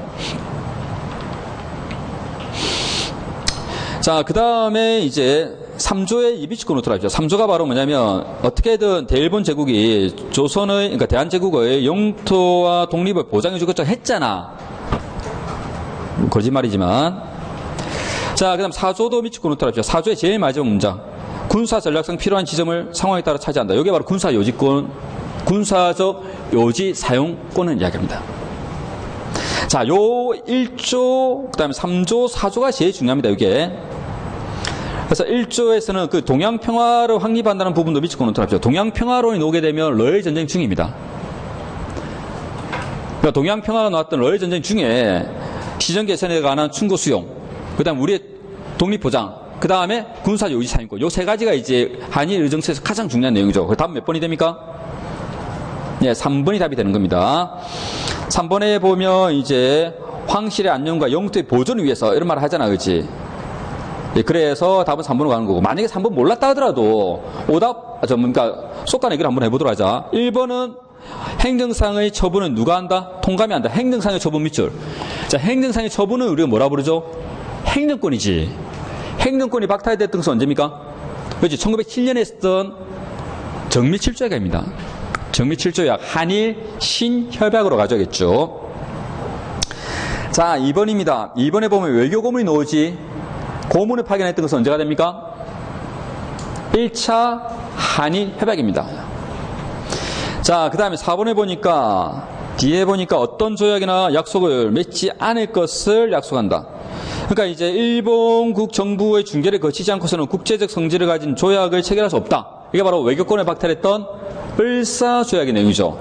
자, 그 다음에 이제 3조의 이비치권 놓도록 하죠. 3조가 바로 뭐냐면 어떻게든 대일본 제국이 조선의 그러니까 대한제국의 영토와 독립을 보장해 주겠다고 했잖아. 거짓말이지만. 자, 그 다음 4조도 미치권 놓도록 하죠. 4조의 제일 마지막 문장. 군사 전략상 필요한 지점을 상황에 따라 차지한다. 이게 바로 군사 요지권, 군사적 요지 사용권을 이야기합니다. 자, 요 1조, 그 다음에 3조, 4조가 제일 중요합니다, 이게. 그래서 1조에서는 그 동양평화를 확립한다는 부분도 미치고 놓도록 합시다. 동양평화론이 나오게 되면 러일 전쟁 중입니다. 그러니까 동양평화가 나왔던 러일 전쟁 중에 시정 개선에 관한 충고 수용, 그 다음 우리의 독립보장, 그 다음에 군사 요지 사용권, 요 세 가지가 이제 한일 의정서에서 가장 중요한 내용이죠. 그 다음 몇 번이 됩니까? 네, 3번이 답이 되는 겁니다. 3번에 보면 이제 황실의 안녕과 영토의 보존을 위해서 이런 말을 하잖아, 그렇지? 예, 그래서 답은 3번으로 가는 거고 만약에 3번 몰랐다 하더라도 오답, 그러니까 쏙가내기를 한번 해보도록 하자. 1번은 행정상의 처분은 누가 한다? 통감이 한다. 행정상의 처분 밑줄. 자, 행정상의 처분은 우리가 뭐라 부르죠? 행정권이지. 행정권이 박탈됐던 것은 언제입니까? 그렇지. 1907년에 했던 정미 7조약입니다. 정미 7조약 한일 신협약으로 가져야겠죠. 자, 2번입니다. 2번에 보면 외교 고문이 나오지. 고문을 파견했던 것은 언제가 됩니까? 1차 한일 협약입니다. 자, 그 다음에 4번에 보니까 뒤에 보니까 어떤 조약이나 약속을 맺지 않을 것을 약속한다. 그러니까 이제 일본국 정부의 중재를 거치지 않고서는 국제적 성질을 가진 조약을 체결할 수 없다. 이게 바로 외교권을 박탈했던 을사조약의 내용이죠.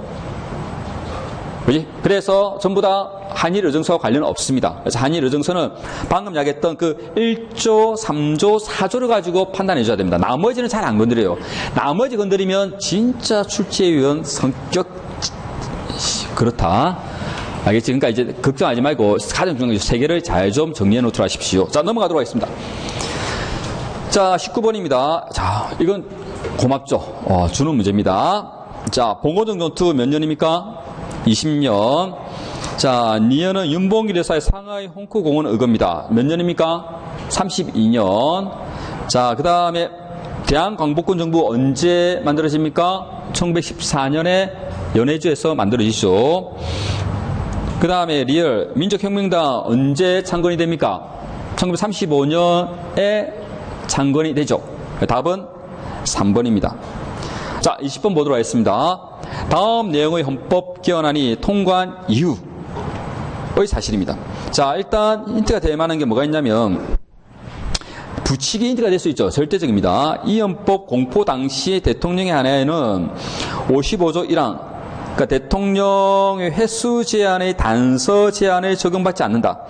그지? 그래서 전부 다 한일 의정서와 관련은 없습니다. 그래서 한일 의정서는 방금 이야기했던 그 1조, 3조, 4조를 가지고 판단해 줘야 됩니다. 나머지는 잘 안 건드려요. 나머지 건드리면 진짜 출제위원 성격 그렇다. 알겠지? 그러니까 이제 걱정하지 말고 가장 중요한 게 세 개를 잘 좀 정리해 놓도록 하십시오. 자, 넘어가도록 하겠습니다. 자, 19번입니다. 자, 이건 고맙죠. 주는 문제입니다. 자, 봉오정 전투 몇 년입니까? 20년. 자, 니은은 윤봉길 여사의 상하이 홍콩 공원 의거입니다. 몇 년입니까? 32년. 자, 그 다음에 대한광복군 정부 언제 만들어집니까? 1914년에 연해주에서 만들어지죠. 그 다음에 리얼 민족혁명당 언제 창건이 됩니까? 1935년에 창건이 되죠. 답은 3번입니다. 자, 20번 보도록 하겠습니다. 다음 내용의 헌법 개헌안이 통과한 이후의 사실입니다. 자, 일단 힌트가 될 만한 게 뭐가 있냐면 부칙이 힌트가 될 수 있죠. 절대적입니다. 이 헌법 공포 당시 대통령의 하나에는 55조 1항, 그러니까 대통령의 횟수 제한의 단서 제한을 적용받지 않는다.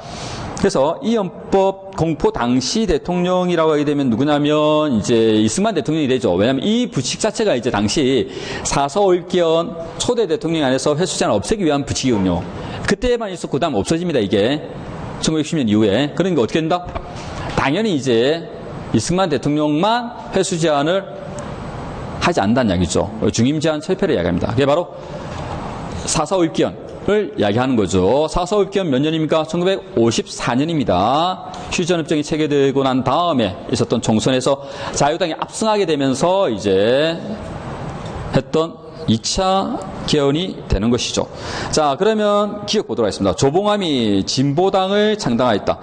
그래서 이 헌법 공포 당시 대통령이라고 하게 되면 누구냐면 이제 이승만 대통령이 되죠. 왜냐하면 이 부칙 자체가 이제 당시 4.4 5.18 초대 대통령 안에서 횟수 제한 없애기 위한 부칙이거든요. 그때만 있었고 그다음 없어집니다. 이게 1960년 이후에. 그러니까 어떻게 된다? 당연히 이제 이승만 대통령만 횟수 제한을 하지 않는다는 이야기죠. 중임 제한 철폐를 이야기합니다. 그게 바로 4.4 5.18을 이야기하는 거죠. 4.4 5.18 몇 년입니까? 1954년입니다. 휴전협정이 체결되고 난 다음에 있었던 총선에서 자유당이 압승하게 되면서 이제 했던 2차 개헌이 되는 것이죠. 자, 그러면 기억 보도록 하겠습니다. 조봉암이 진보당을 창당하였다.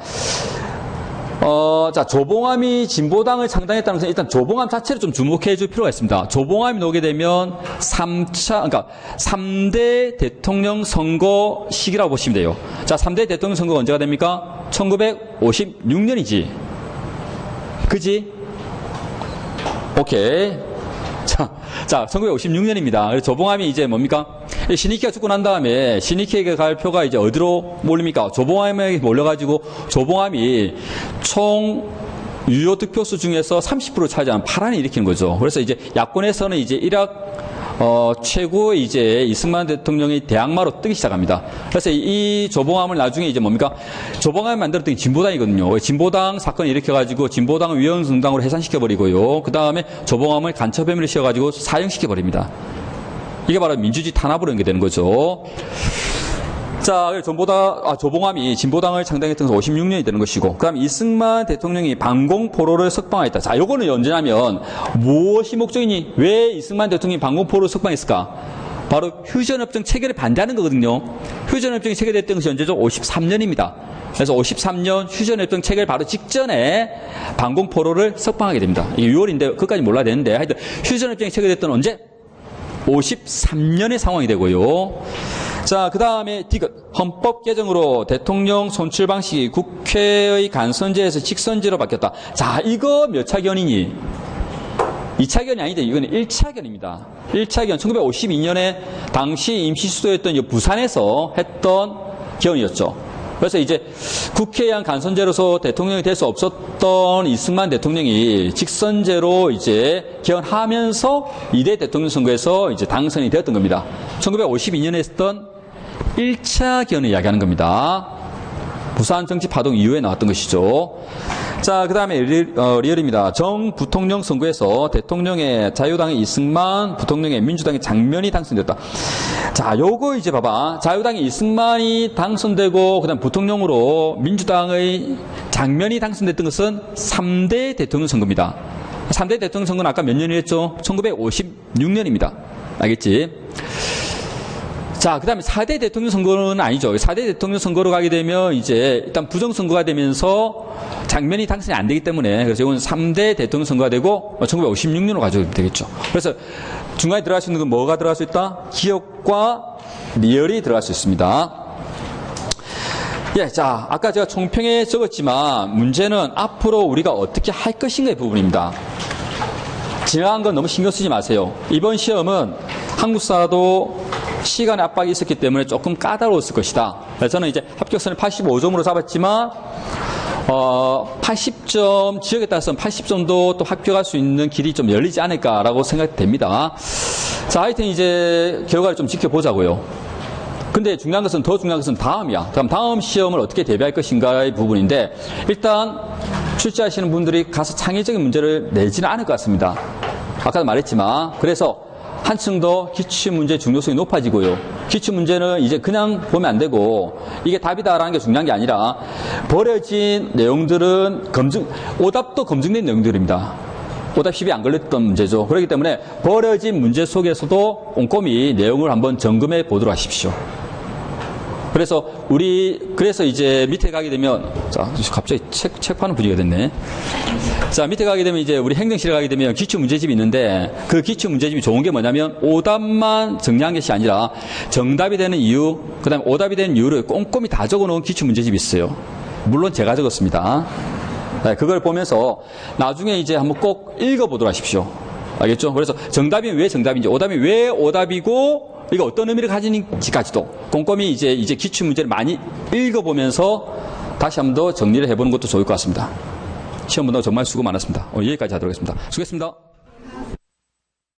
자, 조봉암이 진보당을 창당했다는 것은 일단 조봉암 자체를 좀 주목해 줄 필요가 있습니다. 조봉암이 나오게 되면 3대 대통령 선거 시기라고 보시면 돼요. 자, 3대 대통령 선거가 언제가 됩니까? 1956년이지. 그지? 오케이. 자, 1956년입니다. 그래서 조봉암이 이제 뭡니까? 신익희가 죽고 난 다음에 신익희에게 갈 표가 이제 어디로 몰립니까? 조봉암에게 몰려가지고 조봉암이 총 유효 득표수 중에서 30% 차지한 파란을 일으키는 거죠. 그래서 이제 야권에서는 이제 최고의 이제 이승만 대통령이 대항마로 뜨기 시작합니다. 그래서 이 조봉암을 나중에 이제 뭡니까? 조봉암을 만들었던 게 진보당이거든요. 진보당 사건을 일으켜가지고 진보당을 위헌정당으로 해산시켜버리고요. 그 다음에 조봉암을 간첩혐의를 씌워가지고 사형시켜버립니다. 이게 바로 민주주의 탄압으로 연계되는 거죠. 자, 조봉암이 진보당을 창당했던 것은 56년이 되는 것이고, 그 다음 이승만 대통령이 방공포로를 석방했다. 자, 요거는 언제냐면, 무엇이 목적이니? 왜 이승만 대통령이 방공포로를 석방했을까? 바로 휴전협정 체결에 반대하는 거거든요. 휴전협정이 체결됐던 것이 언제죠? 53년입니다. 그래서 53년 휴전협정 체결 바로 직전에 방공포로를 석방하게 됩니다. 이게 6월인데, 그것까지 몰라야 되는데, 하여튼 휴전협정이 체결됐던 언제? 53년의 상황이 되고요. 자, 그 다음에 디귿. 헌법 개정으로 대통령 선출 방식이 국회의 간선제에서 직선제로 바뀌었다. 자, 이거 몇 차 견이니? 2차 견이 아닌데 이거는 1차 견입니다. 1차 견. 1952년에 당시 임시 수도였던 부산에서 했던 견이었죠. 그래서 이제 국회에 의한 간선제로서 대통령이 될 수 없었던 이승만 대통령이 직선제로 이제 개헌하면서 2대 대통령 선거에서 이제 당선이 되었던 겁니다. 1952년에 했던 1차 개헌을 이야기하는 겁니다. 부산 정치 파동 이후에 나왔던 것이죠. 자, 그 다음에 리얼입니다. 정부통령 선거에서 대통령의 자유당의 이승만, 부통령의 민주당의 장면이 당선됐다. 자, 요거 이제 봐봐. 자유당의 이승만이 당선되고, 그 다음 부통령으로 민주당의 장면이 당선됐던 것은 3대 대통령 선거입니다. 3대 대통령 선거는 아까 몇 년이었죠? 1956년입니다. 알겠지? 자, 그 다음에 4대 대통령 선거는 아니죠. 4대 대통령 선거로 가게 되면 이제 일단 부정선거가 되면서 장면이 당선이 안 되기 때문에 그래서 이건 3대 대통령 선거가 되고 1956년으로 가져오면 되겠죠. 그래서 중간에 들어갈 수 있는 건 뭐가 들어갈 수 있다? 기억과 리얼이 들어갈 수 있습니다. 예, 자, 아까 제가 총평에 적었지만 문제는 앞으로 우리가 어떻게 할 것인가의 부분입니다. 지나간 건 너무 신경 쓰지 마세요. 이번 시험은 한국사도 시간의 압박이 있었기 때문에 조금 까다로웠을 것이다. 그래서 저는 이제 합격선을 85점으로 잡았지만 80점 지역에 따라서는 80점도 또 합격할 수 있는 길이 좀 열리지 않을까라고 생각됩니다. 자, 하여튼 이제 결과를 좀 지켜보자고요. 근데 더 중요한 것은 다음이야. 그럼 다음 시험을 어떻게 대비할 것인가의 부분인데, 일단 출제하시는 분들이 가서 창의적인 문제를 내지는 않을 것 같습니다. 아까도 말했지만, 그래서 한층 더 기출문제 중요성이 높아지고요. 기출문제는 이제 그냥 보면 안 되고, 이게 답이다라는 게 중요한 게 아니라, 버려진 내용들은 오답도 검증된 내용들입니다. 오답 10이 안 걸렸던 문제죠. 그렇기 때문에 버려진 문제 속에서도 꼼꼼히 내용을 한번 점검해 보도록 하십시오. 그래서 이제 밑에 가게 되면, 자, 갑자기 책 파는 분위기가 됐네. 자, 밑에 가게 되면 이제 우리 행정실에 가게 되면 기출문제집이 있는데, 그 기출문제집이 좋은 게 뭐냐면 오답만 정리한 것이 아니라 정답이 되는 이유, 그 다음에 오답이 되는 이유를 꼼꼼히 다 적어 놓은 기출문제집이 있어요. 물론 제가 적었습니다. 네, 그걸 보면서 나중에 이제 한번 꼭 읽어보도록 하십시오. 알겠죠? 그래서 정답이 왜 정답인지, 오답이 왜 오답이고, 이거 어떤 의미를 가지는지까지도 꼼꼼히 이제 기출문제를 많이 읽어보면서 다시 한번 더 정리를 해보는 것도 좋을 것 같습니다. 시험 본다고 정말 수고 많았습니다. 여기까지 하도록 하겠습니다. 수고했습니다.